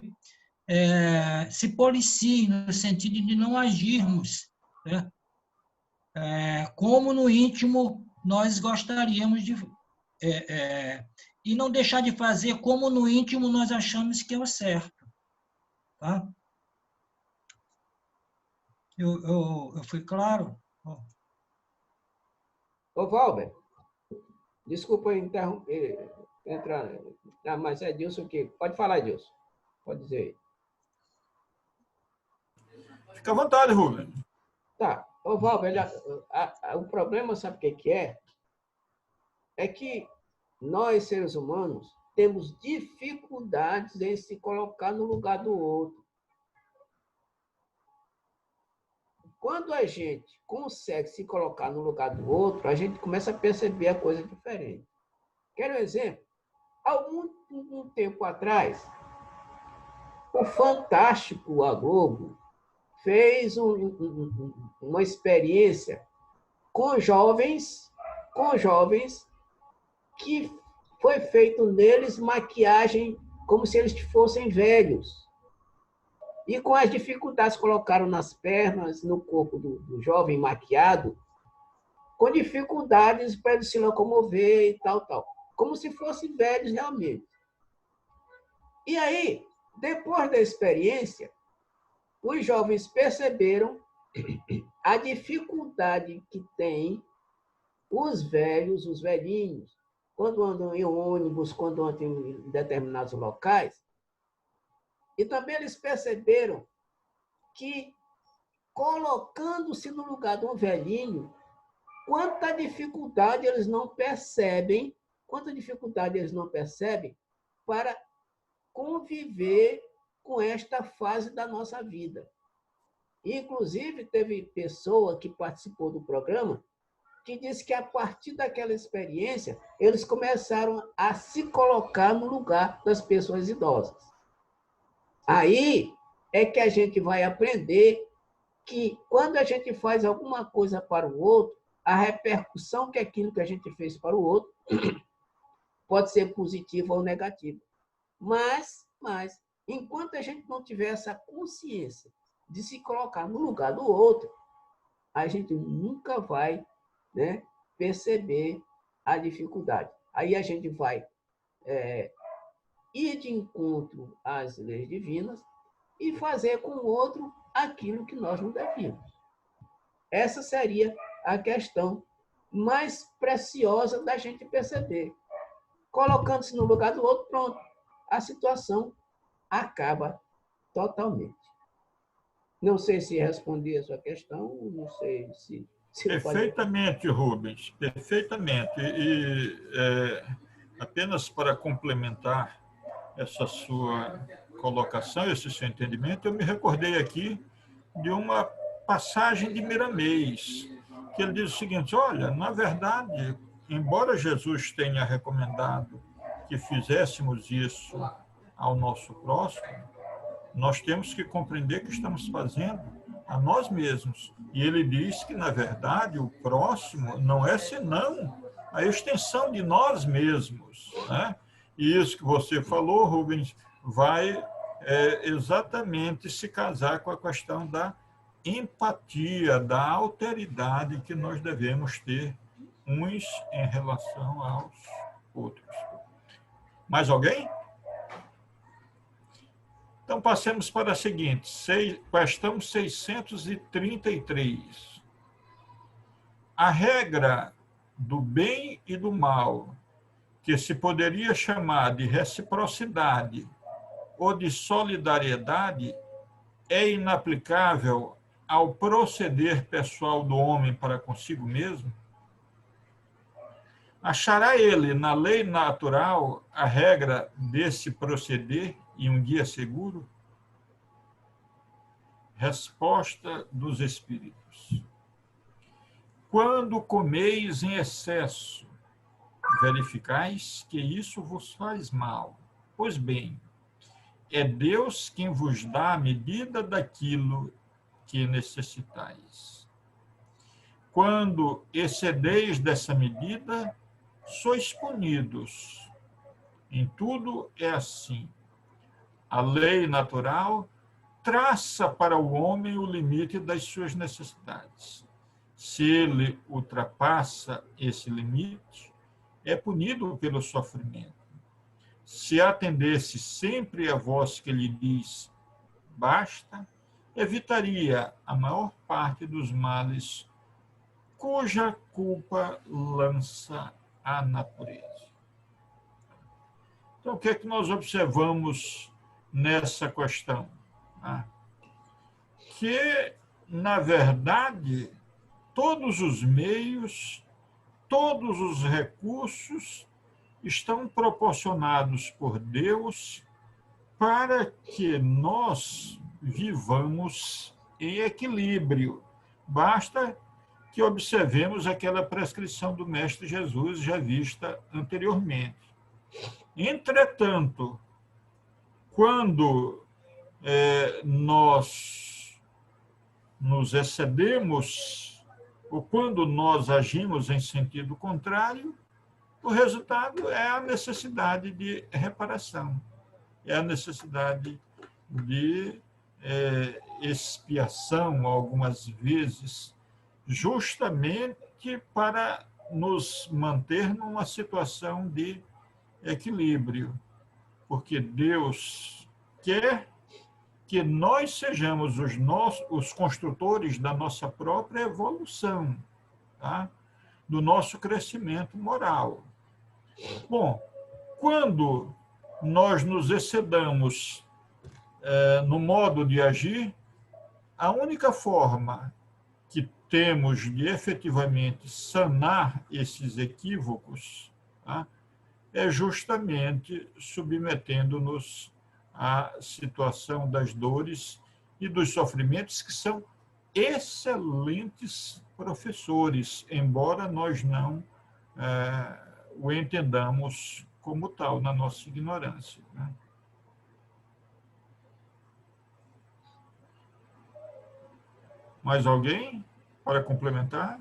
se policie no sentido de não agirmos, né? Como no íntimo nós gostaríamos de e não deixar de fazer como no íntimo nós achamos que é o certo, tá? Eu fui claro? Ô, Valber, desculpa interromper, mas é Edilson que... Pode falar, Edilson. Pode dizer. Fica à vontade, Rubem. Tá. Ô, Valber, o problema, sabe o que é? É que nós, seres humanos, temos dificuldades em se colocar no lugar do outro. Quando a gente consegue se colocar no lugar do outro, a gente começa a perceber a coisa diferente. Quero um exemplo? Há algum tempo atrás, o fantástico A Globo fez uma experiência com jovens que foi feito neles maquiagem como se eles fossem velhos. E com as dificuldades que colocaram nas pernas, no corpo do jovem maquiado, com dificuldades para ele se locomover e tal. Como se fossem velhos realmente. E aí, depois da experiência, os jovens perceberam a dificuldade que tem os velhos, os velhinhos, quando andam em ônibus, quando andam em determinados locais. E também eles perceberam que, colocando-se no lugar de um velhinho, quanta dificuldade eles não percebem para conviver com esta fase da nossa vida. Inclusive, teve pessoa que participou do programa que disse que, a partir daquela experiência, eles começaram a se colocar no lugar das pessoas idosas. Aí é que a gente vai aprender que, quando a gente faz alguma coisa para o outro, a repercussão que aquilo que a gente fez para o outro pode ser positiva ou negativa. Mas, enquanto a gente não tiver essa consciência de se colocar no lugar do outro, a gente nunca vai, né, perceber a dificuldade. Aí a gente vai ir de encontro às leis divinas e fazer com o outro aquilo que nós não devíamos. Essa seria a questão mais preciosa da gente perceber. Colocando-se no lugar do outro, pronto, a situação acaba totalmente. Não sei se respondi a sua questão, não sei se... Perfeitamente, Rubens, perfeitamente. Apenas para complementar essa sua colocação, esse seu entendimento, eu me recordei aqui de uma passagem de Miramês, que ele diz o seguinte: olha, na verdade, embora Jesus tenha recomendado que fizéssemos isso ao nosso próximo, nós temos que compreender que estamos fazendo a nós mesmos. E ele diz que, na verdade, o próximo não é senão a extensão de nós mesmos, né? E isso que você falou, Rubens, vai exatamente se casar com a questão da empatia, da alteridade que nós devemos ter uns em relação aos outros. Mais alguém? Então, passemos para a seguinte, questão 633. A regra do bem e do mal, que se poderia chamar de reciprocidade ou de solidariedade, é inaplicável ao proceder pessoal do homem para consigo mesmo? Achará ele, na lei natural, a regra desse proceder e um guia seguro? Resposta dos Espíritos. Quando comeis em excesso, verificais que isso vos faz mal. Pois bem, é Deus quem vos dá a medida daquilo que necessitais. Quando excedeis dessa medida, sois punidos. Em tudo é assim. A lei natural traça para o homem o limite das suas necessidades. Se ele ultrapassa esse limite, é punido pelo sofrimento. Se atendesse sempre a voz que lhe diz basta, evitaria a maior parte dos males cuja culpa lança a natureza. Então, o que é que nós observamos nessa questão? Que, na verdade, todos os meios, todos os recursos estão proporcionados por Deus para que nós vivamos em equilíbrio. Basta que observemos aquela prescrição do Mestre Jesus já vista anteriormente. Entretanto, quando nós nos excedemos ou quando nós agimos em sentido contrário, o resultado é a necessidade de reparação, é a necessidade de expiação, algumas vezes, justamente para nos manter numa situação de equilíbrio, porque Deus quer que nós sejamos os construtores da nossa própria evolução, tá? Do nosso crescimento moral. Bom, quando nós nos excedamos no modo de agir, a única forma que temos de efetivamente sanar esses equívocos, tá, é justamente submetendo-nos à situação das dores e dos sofrimentos, que são excelentes professores, embora nós não o entendamos como tal, na nossa ignorância, né? Mais alguém para complementar?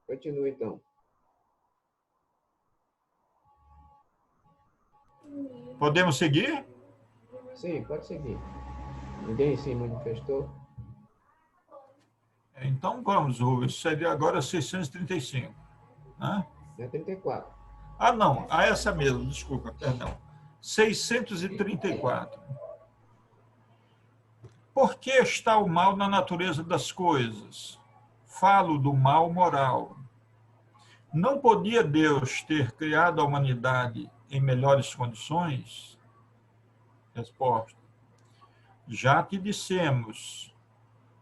Continua, então. Podemos seguir? Sim, pode seguir. Ninguém se manifestou? Então vamos, Rubens. Seria agora 635. Né? É 34. Ah, não. Ah, essa mesmo, desculpa, perdão. 634. Por que está o mal na natureza das coisas? Falo do mal moral. Não podia Deus ter criado a humanidade em melhores condições? Resposta. Já te dissemos,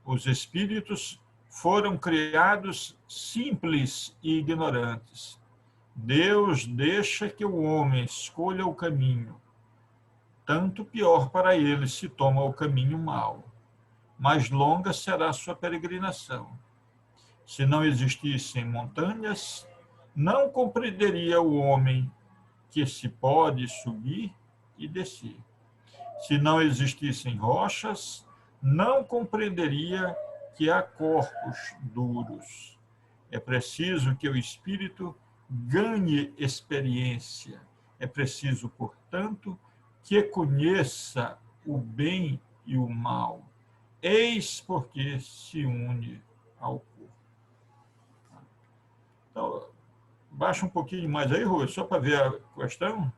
os espíritos foram criados simples e ignorantes. Deus deixa que o homem escolha o caminho. Tanto pior para ele se toma o caminho mau. Mais longa será sua peregrinação. Se não existissem montanhas, não compreenderia o homem que se pode subir e descer. Se não existissem rochas, não compreenderia que há corpos duros. É preciso que o espírito ganhe experiência. É preciso, portanto, que conheça o bem e o mal. Eis porque se une ao corpo. Então, baixa um pouquinho mais aí, Rui, só para ver a questão.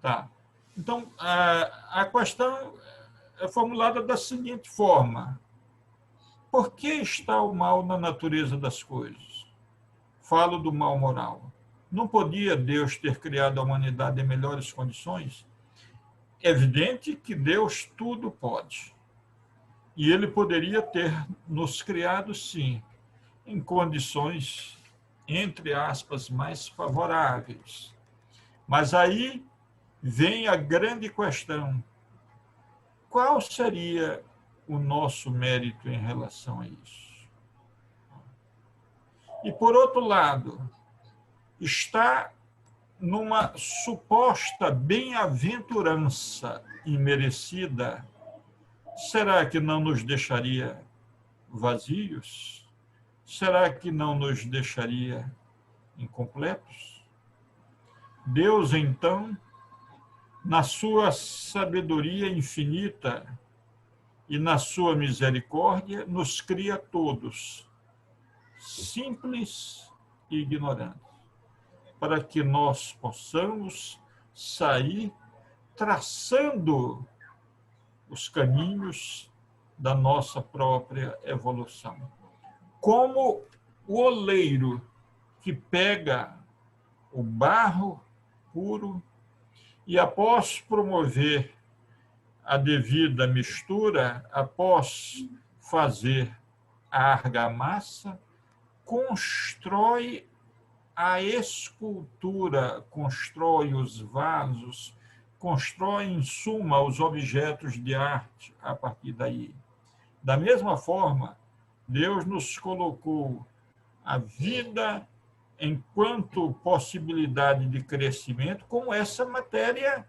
Tá. Então, a questão é formulada da seguinte forma: por que está o mal na natureza das coisas? Falo do mal moral. Não podia Deus ter criado a humanidade em melhores condições? É evidente que Deus tudo pode. E ele poderia ter nos criado, sim, em condições, entre aspas, mais favoráveis. Mas aí vem a grande questão: qual seria o nosso mérito em relação a isso? E, por outro lado, está numa suposta bem-aventurança imerecida, será que não nos deixaria vazios? Será que não nos deixaria incompletos? Deus, então, na sua sabedoria infinita e na sua misericórdia, nos cria todos, simples e ignorantes, para que nós possamos sair traçando os caminhos da nossa própria evolução. Como o oleiro que pega o barro puro e, após promover a devida mistura, após fazer a argamassa, constrói a escultura, constrói os vasos, constrói, em suma, os objetos de arte a partir daí. Da mesma forma, Deus nos colocou a vida enquanto possibilidade de crescimento como essa matéria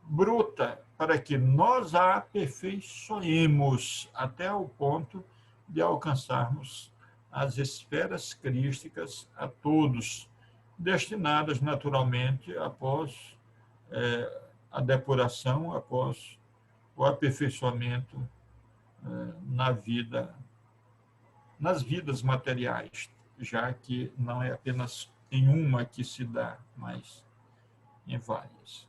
bruta, para que nós a aperfeiçoemos até o ponto de alcançarmos as esferas crísticas a todos, destinadas naturalmente após a depuração, após o aperfeiçoamento na vida, nas vidas materiais, já que não é apenas em uma que se dá, mas em várias.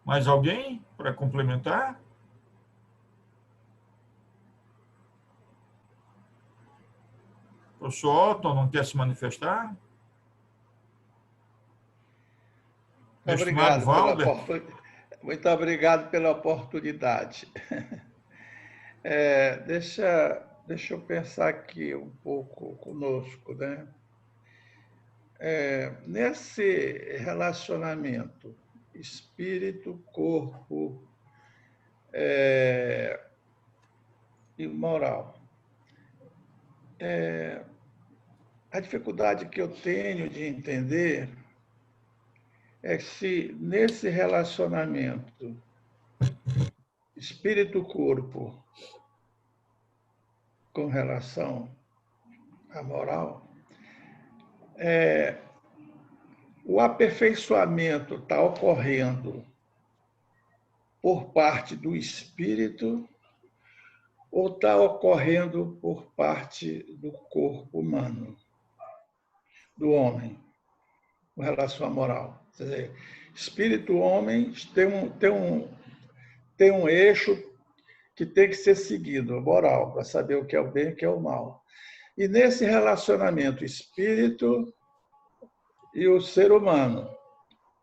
Mais alguém para complementar? O professor Otton não quer se manifestar? Muito obrigado pela oportunidade. Deixa eu pensar aqui um pouco conosco, né? Nesse relacionamento espírito, corpo e moral, a dificuldade que eu tenho de entender é se nesse relacionamento espírito-corpo com relação à moral, o aperfeiçoamento está ocorrendo por parte do espírito ou está ocorrendo por parte do corpo humano, do homem, com relação à moral? Quer dizer, espírito-homem tem um eixo que tem que ser seguido, a moral, para saber o que é o bem e o que é o mal. E nesse relacionamento espírito e o ser humano,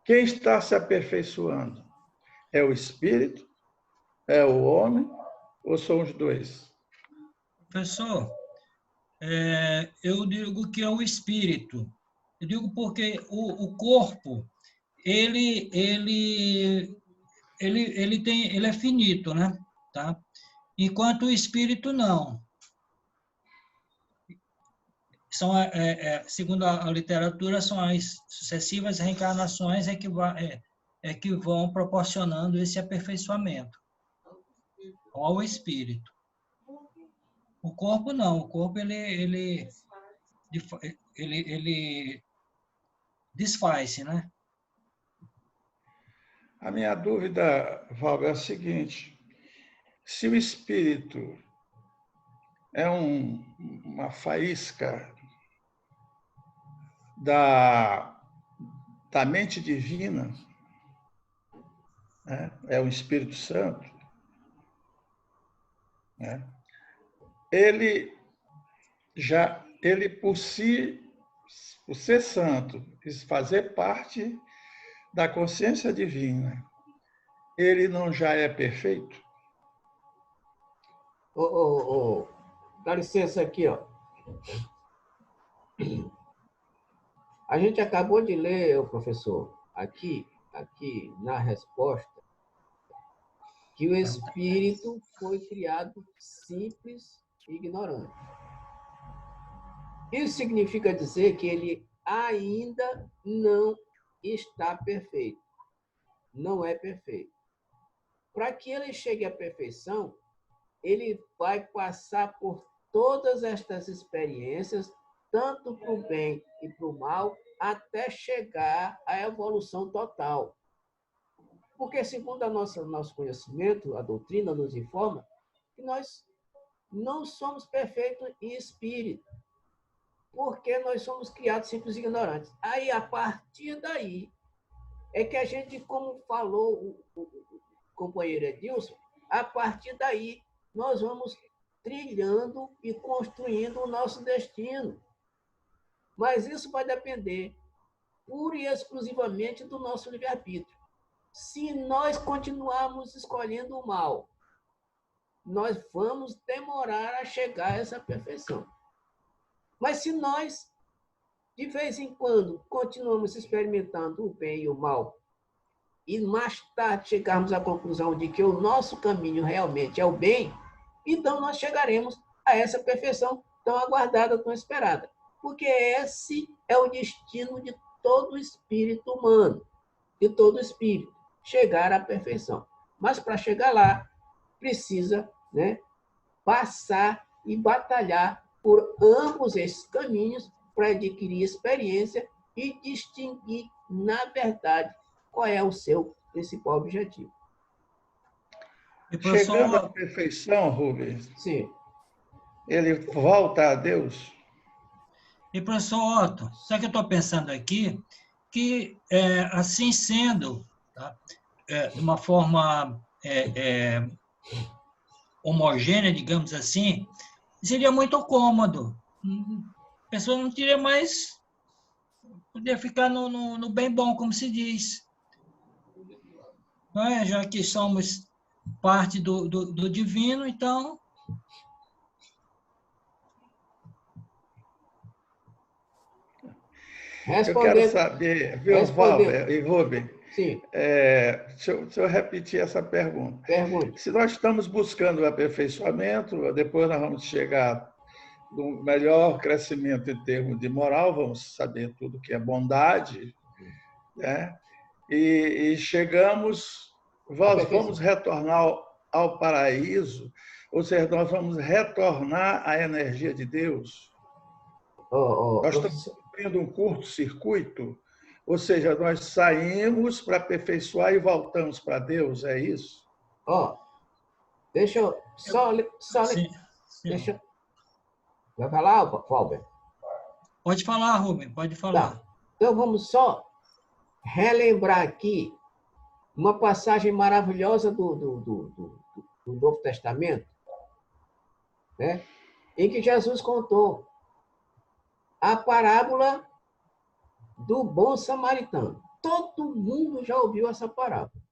quem está se aperfeiçoando? É o espírito? É o homem? Ou são os dois? Professor, eu digo que é o espírito. Eu digo porque o corpo, ele é finito, né? Tá? Enquanto o espírito não. São, segundo a literatura, são as sucessivas reencarnações que vão proporcionando esse aperfeiçoamento ao espírito. O corpo não, o corpo ele desfaz-se, né? A minha dúvida, Valga, é a seguinte: se o espírito é uma faísca da mente divina, né? É o Espírito Santo, né? Ele por ser santo, fazer parte da consciência divina, ele não já é perfeito? Dá licença aqui, ó. A gente acabou de ler, professor, aqui na resposta, que o espírito foi criado simples e ignorante. Isso significa dizer que ele ainda não está perfeito. Não é perfeito. Para que ele chegue à perfeição, ele vai passar por todas estas experiências, tanto para o bem e para o mal, até chegar à evolução total. Porque, segundo nosso conhecimento, a doutrina nos informa que nós não somos perfeitos em espírito, porque nós somos criados simples e ignorantes. Aí, a partir daí, é que a gente, como falou o companheiro Edilson, a partir daí, nós vamos trilhando e construindo o nosso destino. Mas isso vai depender pura e exclusivamente do nosso livre-arbítrio. Se nós continuarmos escolhendo o mal, nós vamos demorar a chegar a essa perfeição. Mas se nós, de vez em quando, continuamos experimentando o bem e o mal, e mais tarde chegarmos à conclusão de que o nosso caminho realmente é o bem, então nós chegaremos a essa perfeição tão aguardada, tão esperada. Porque esse é o destino de todo espírito humano, de todo espírito, chegar à perfeição. Mas para chegar lá, precisa, né, passar e batalhar por ambos esses caminhos para adquirir experiência e distinguir, na verdade, qual é o seu principal objetivo. Chegando à perfeição, Rubens, sim, ele volta a Deus? E, professor Otto, sabe o que eu estou pensando aqui? Que, assim sendo, tá? De uma forma homogênea, digamos assim, seria muito cômodo. A pessoa não teria mais... Poderia ficar no bem bom, como se diz. Não é? Já que somos parte do divino, então Eu quero saber, viu, Valber e Rubem? Sim. Deixa eu repetir essa pergunta. Pergunte. Se nós estamos buscando o aperfeiçoamento, depois nós vamos chegar no melhor crescimento em termos de moral, vamos saber tudo que é bondade, né? E chegamos, vamos retornar ao paraíso, ou seja, nós vamos retornar à energia de Deus. Nós estamos cumprindo um curto-circuito, ou seja, nós saímos para aperfeiçoar e voltamos para Deus, é isso? Deixa eu só... Sim. Deixa eu... Vai falar, Valber? Pode falar, Rubem, pode falar. Tá. Então, vamos só relembrar aqui uma passagem maravilhosa do Novo Testamento, né? Em que Jesus contou a parábola do bom samaritano. Todo mundo já ouviu essa parábola.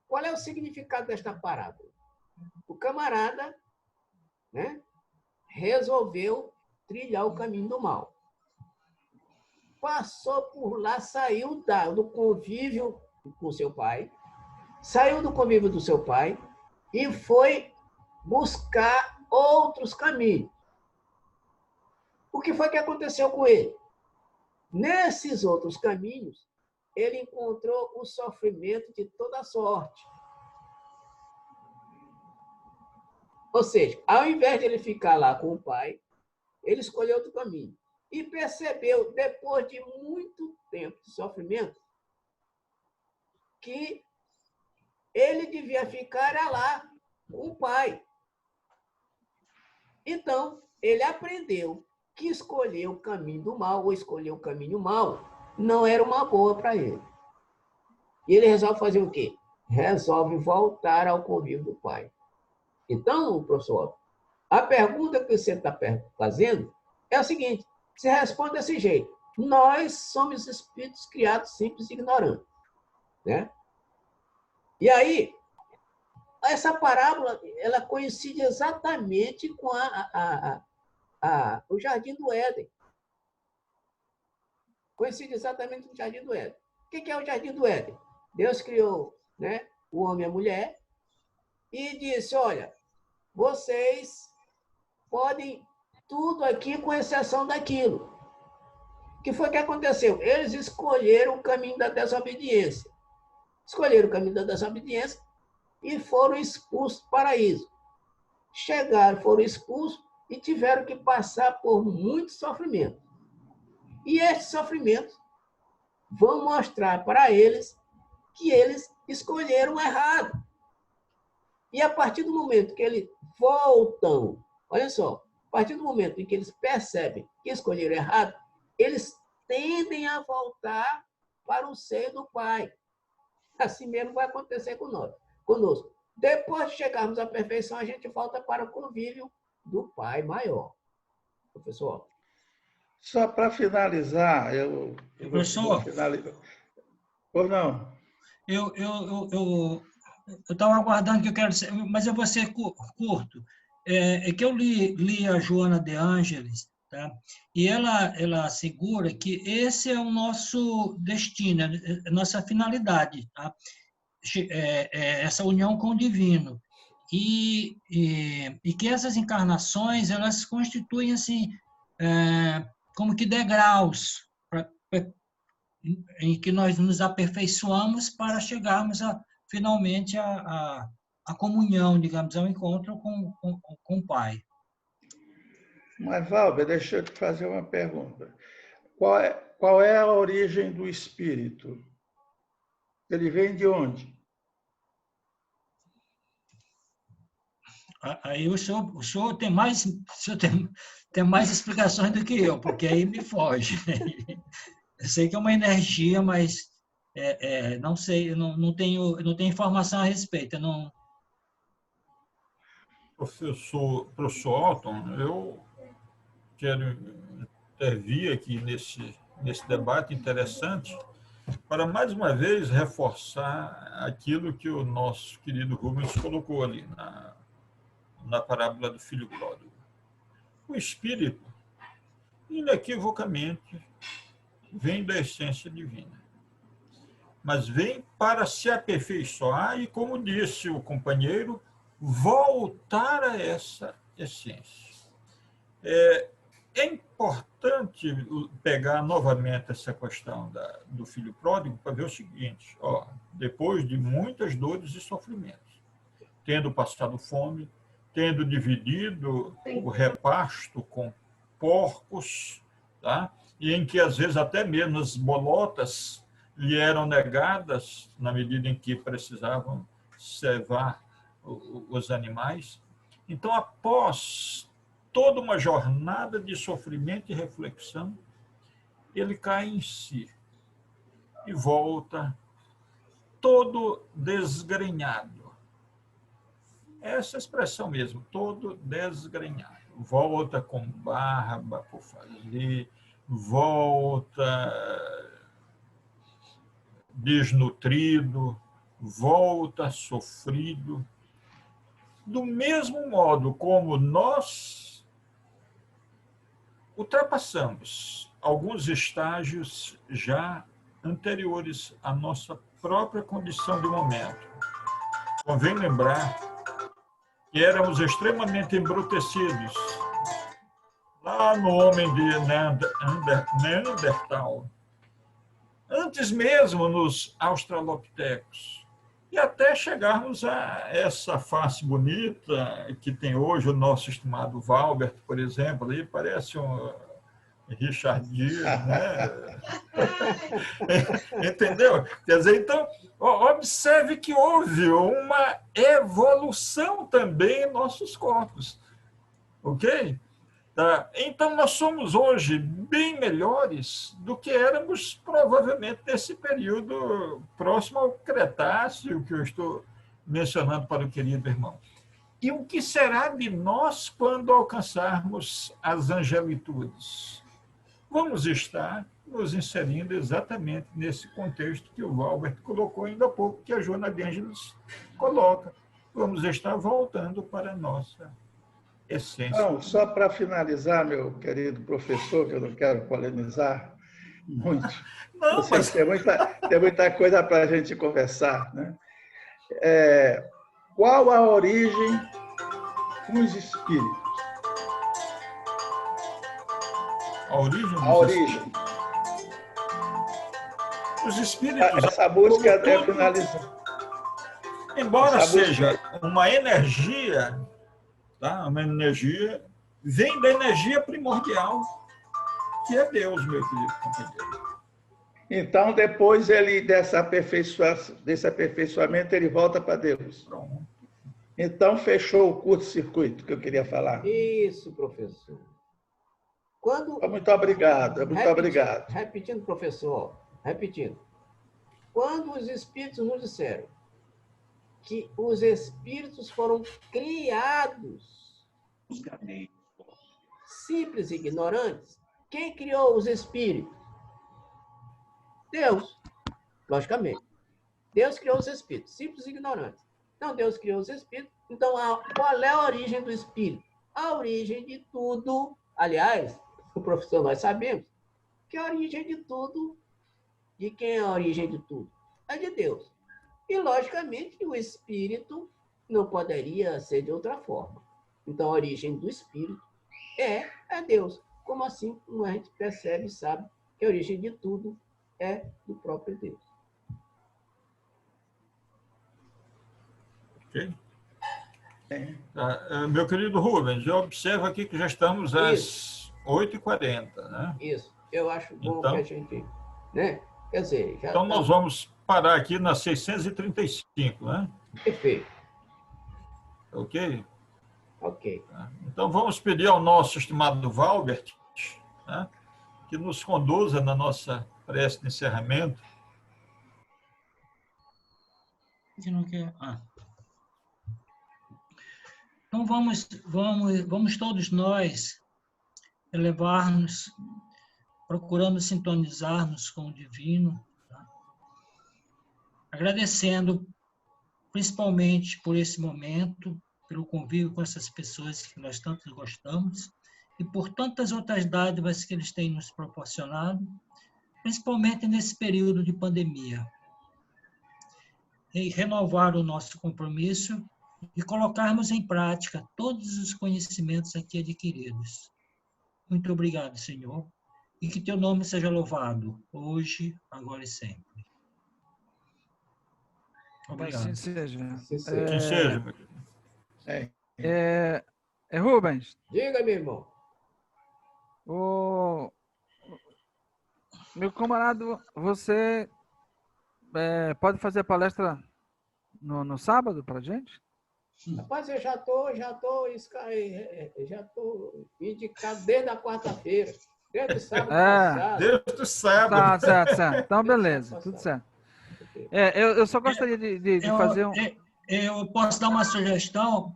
Qual é o significado desta parábola? O camarada, né, resolveu trilhar o caminho do mal. Passou por lá, saiu do convívio com seu pai, saiu do convívio do seu pai e foi buscar outros caminhos. O que foi que aconteceu com ele? Nesses outros caminhos, ele encontrou o sofrimento de toda sorte. Ou seja, ao invés de ele ficar lá com o pai, ele escolheu outro caminho. E percebeu, depois de muito tempo de sofrimento, que ele devia ficar lá com o pai. Então, ele aprendeu que escolher o caminho do mal ou escolher o caminho mau não era uma boa para ele. E ele resolve fazer o quê? Resolve voltar ao convívio do pai. Então, professor, a pergunta que você está fazendo é o seguinte: você responde desse jeito: nós somos espíritos criados simples e ignorantes, né? E aí, essa parábola, ela coincide exatamente com o Jardim do Éden. Coincide exatamente com o Jardim do Éden. O que é o Jardim do Éden? Deus criou, né, o homem e a mulher e disse: olha, vocês podem tudo aqui com exceção daquilo. O que foi que aconteceu? Eles escolheram o caminho da desobediência. Escolheram o caminho da desobediência e foram expulsos do paraíso. Chegaram, foram expulsos e tiveram que passar por muito sofrimento. E esses sofrimentos vão mostrar para eles que eles escolheram errado. E a partir do momento que eles voltam, olha só, a partir do momento em que eles percebem que escolheram errado, eles tendem a voltar para o seio do Pai. Assim mesmo vai acontecer conosco. Depois de chegarmos à perfeição, a gente volta para o convívio do Pai maior. Professor? Só para finalizar, Professor? Ou não? Eu estava aguardando que eu quero ser, mas eu vou ser curto. É que eu li a Joana de Ângeles, tá? E ela assegura que esse é o nosso destino, a nossa finalidade, tá? Essa união com o divino. E que essas encarnações, elas constituem, assim, como que degraus em que nós nos aperfeiçoamos para chegarmos finalmente à comunhão, digamos, ao encontro com o Pai. Mas, Valber, deixa eu te fazer uma pergunta. Qual é a origem do espírito? Ele vem de onde? Aí o senhor tem mais explicações do que eu, porque aí me foge. Eu sei que é uma energia, mas não sei, não tenho informação a respeito. Não... Professor Otton, eu quero intervir aqui nesse debate interessante para, mais uma vez, reforçar aquilo que o nosso querido Rubens colocou ali na parábola do filho pródigo. O Espírito, inequivocamente, vem da essência divina, mas vem para se aperfeiçoar e, como disse o companheiro, voltar a essa essência. É importante pegar novamente essa questão do filho pródigo para ver o seguinte: depois de muitas dores e sofrimentos, tendo passado fome, tendo dividido o repasto com porcos, tá? E em que às vezes até mesmo as bolotas lhe eram negadas na medida em que precisavam cevar os animais. Então, após toda uma jornada de sofrimento e reflexão, ele cai em si e volta todo desgrenhado. Essa expressão mesmo, todo desgrenhado. Volta com barba por fazer, volta desnutrido, volta sofrido. Do mesmo modo como nós ultrapassamos alguns estágios já anteriores à nossa própria condição de momento. Convém lembrar que éramos extremamente embrutecidos lá no homem de Neandertal, antes mesmo nos australopitecos, e até chegarmos a essa face bonita que tem hoje o nosso estimado Valbert, por exemplo, aí parece um Richard Gere, né? Entendeu? Quer dizer, então, observe que houve uma evolução também em nossos corpos, ok? Tá? Então, nós somos hoje bem melhores do que éramos provavelmente nesse período próximo ao Cretáceo, que eu estou mencionando para o querido irmão. E o que será de nós quando alcançarmos as angelitudes? Vamos estar nos inserindo exatamente nesse contexto que o Valbert colocou ainda há pouco, que a Joana de Ângeles coloca. Vamos estar voltando para a nossa essência. Não, só para finalizar, meu querido professor, que eu não quero polemizar muito. Não, mas... tem muita coisa para a gente conversar, né? Qual a origem dos espíritos? A origem dos origem. Os espíritos... Essa música é finalizando. Embora seja uma energia... Tá? Uma energia vem da energia primordial, que é Deus, meu querido companheiro. Então, depois desse aperfeiçoamento, ele volta para Deus. Pronto. Então, fechou o curto-circuito que eu queria falar. Isso, professor. Muito obrigado, obrigado. Repetindo, professor, repetindo. Quando os espíritos nos disseram que os espíritos foram criados simples e ignorantes, quem criou os espíritos? Deus, logicamente. Deus criou os espíritos, simples e ignorantes. Então, Deus criou os espíritos. Então, qual é a origem do espírito? A origem de tudo. Aliás, o professor, nós sabemos que a origem de tudo, de quem é a origem de tudo? É de Deus. E, logicamente, o espírito não poderia ser de outra forma. Então, a origem do espírito é Deus. Como assim? Como a gente percebe e sabe que a origem de tudo é do próprio Deus. Ok? Meu querido Rubens, eu observo aqui que já estamos às 8h40, né? Isso. Eu acho bom então, que a gente... Né? Quer dizer... então, nós vamos parar aqui na 635, né? Perfeito. Ok? Ok. Então, vamos pedir ao nosso estimado Valbert, né, que nos conduza na nossa prece de encerramento. Então, vamos todos nós elevar-nos, procurando sintonizar-nos com o divino, tá? Agradecendo principalmente por esse momento, pelo convívio com essas pessoas que nós tanto gostamos e por tantas outras dádivas que eles têm nos proporcionado, principalmente nesse período de pandemia. E renovar o nosso compromisso e colocarmos em prática todos os conhecimentos aqui adquiridos. Muito obrigado, Senhor, e que teu nome seja louvado, hoje, agora e sempre. Obrigado. Assim seja. Que seja. Rubens, Diga, meu irmão. Meu camarada, você pode fazer a palestra no sábado para gente? Rapaz, eu já tô indicado desde a quarta-feira. Desde o sábado passado. Desde o sábado. Tá, certo. Então, beleza, tudo certo. Eu só gostaria de fazer um... Eu posso dar uma sugestão?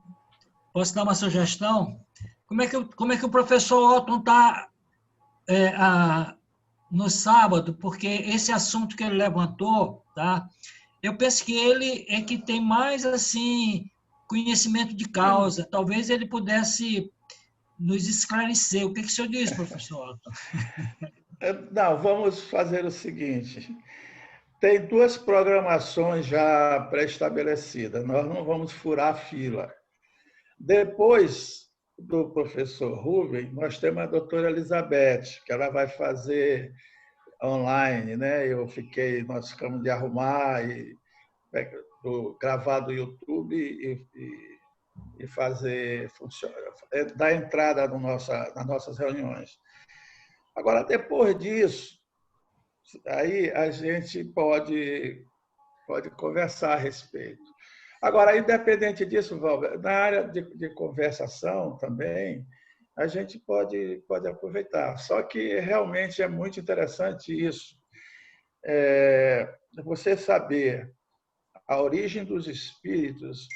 Como é que o professor Otton está no sábado? Porque esse assunto que ele levantou, tá? Eu penso que ele é que tem mais assim conhecimento de causa. Talvez ele pudesse nos esclarecer. O que o senhor diz, professor Otton? Não, vamos fazer o seguinte. Tem 2 programações já pré-estabelecidas. Nós não vamos furar a fila. Depois do professor Rubem, nós temos a doutora Elizabeth, que ela vai fazer online, né? Nós ficamos de arrumar e gravar do YouTube e fazer funcionar, dar entrada nas nossas reuniões. Agora, depois disso, aí a gente pode conversar a respeito. Agora, independente disso, Valber, na área de conversação também, a gente pode aproveitar. Só que realmente é muito interessante isso. Você saber a origem dos espíritos,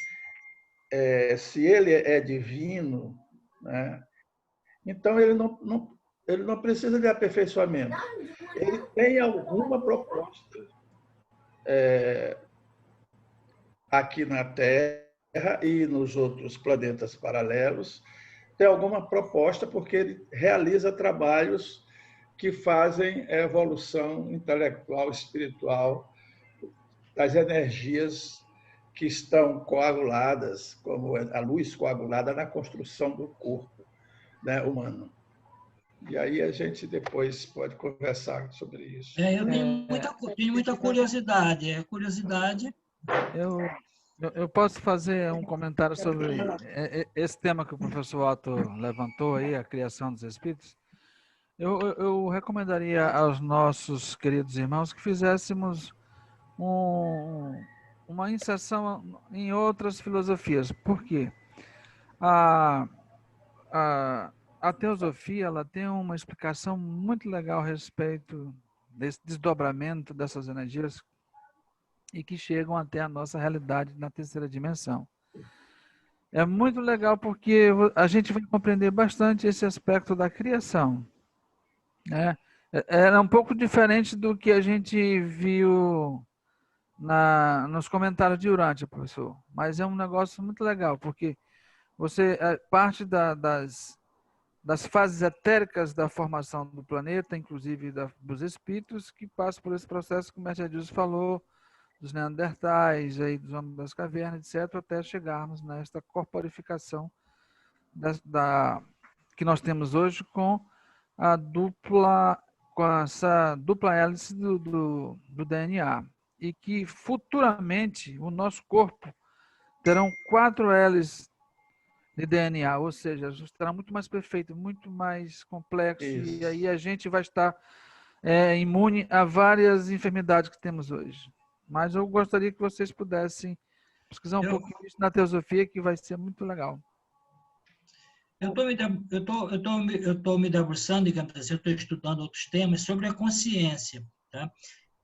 se ele é divino, né? Então ele não precisa de aperfeiçoamento. Ele tem alguma proposta aqui na Terra e nos outros planetas paralelos, tem alguma proposta porque ele realiza trabalhos que fazem a evolução intelectual, espiritual das energias que estão coaguladas, como a luz coagulada na construção do corpo, né, humano. E aí a gente depois pode conversar sobre isso. Eu tenho muita curiosidade. Eu posso fazer um comentário sobre esse tema que o professor Otto levantou aí, a criação dos espíritos? Eu recomendaria aos nossos queridos irmãos que fizéssemos uma inserção em outras filosofias. Por quê? A teosofia ela tem uma explicação muito legal a respeito desse desdobramento dessas energias e que chegam até a nossa realidade na terceira dimensão. É muito legal porque a gente vai compreender bastante esse aspecto da criação, né? Era um pouco diferente do que a gente viu nos comentários de Urântia, professor. Mas é um negócio muito legal, porque você parte das fases etéricas da formação do planeta, inclusive dos espíritos, que passam por esse processo que o Mestre Jesus falou, dos neandertais, aí, dos homens das cavernas, etc., até chegarmos nesta corporificação que nós temos hoje com essa dupla hélice do DNA. E que futuramente o nosso corpo terão 4 hélices de DNA, ou seja, estará muito mais perfeito, muito mais complexo, isso. E aí a gente vai estar imune a várias enfermidades que temos hoje. Mas eu gostaria que vocês pudessem pesquisar um pouquinho isso na teosofia, que vai ser muito legal. Eu estou me debruçando, digamos assim, eu estou estudando outros temas sobre a consciência, tá?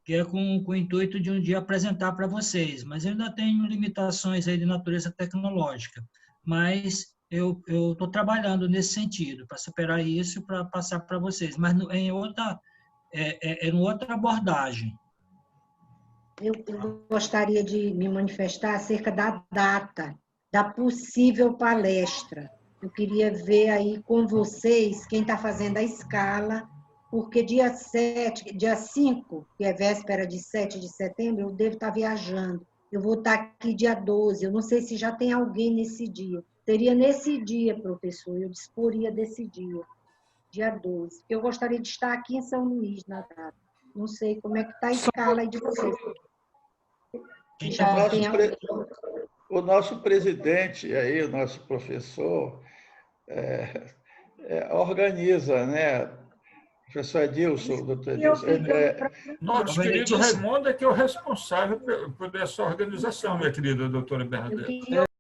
Que é com o intuito de um dia apresentar para vocês, mas eu ainda tenho limitações aí de natureza tecnológica, mas eu estou trabalhando nesse sentido, para superar isso e para passar para vocês, mas em outra abordagem. Eu gostaria de me manifestar acerca da data da possível palestra. Eu queria ver aí com vocês quem está fazendo a escala, porque dia 5, que é véspera de 7 de setembro, eu devo estar viajando. Eu vou estar aqui dia 12, eu não sei se já tem alguém nesse dia. Seria nesse dia, professor, eu disporia desse dia 12. Eu gostaria de estar aqui em São Luís na data. Não sei como é que está a escala aí de vocês. Já tem alguém. O nosso presidente, aí, o nosso professor, organiza, né? Professor Edilson, doutor Edilson. Nosso querido Raimundo é que é o responsável por essa organização, minha querida doutora Bernadette.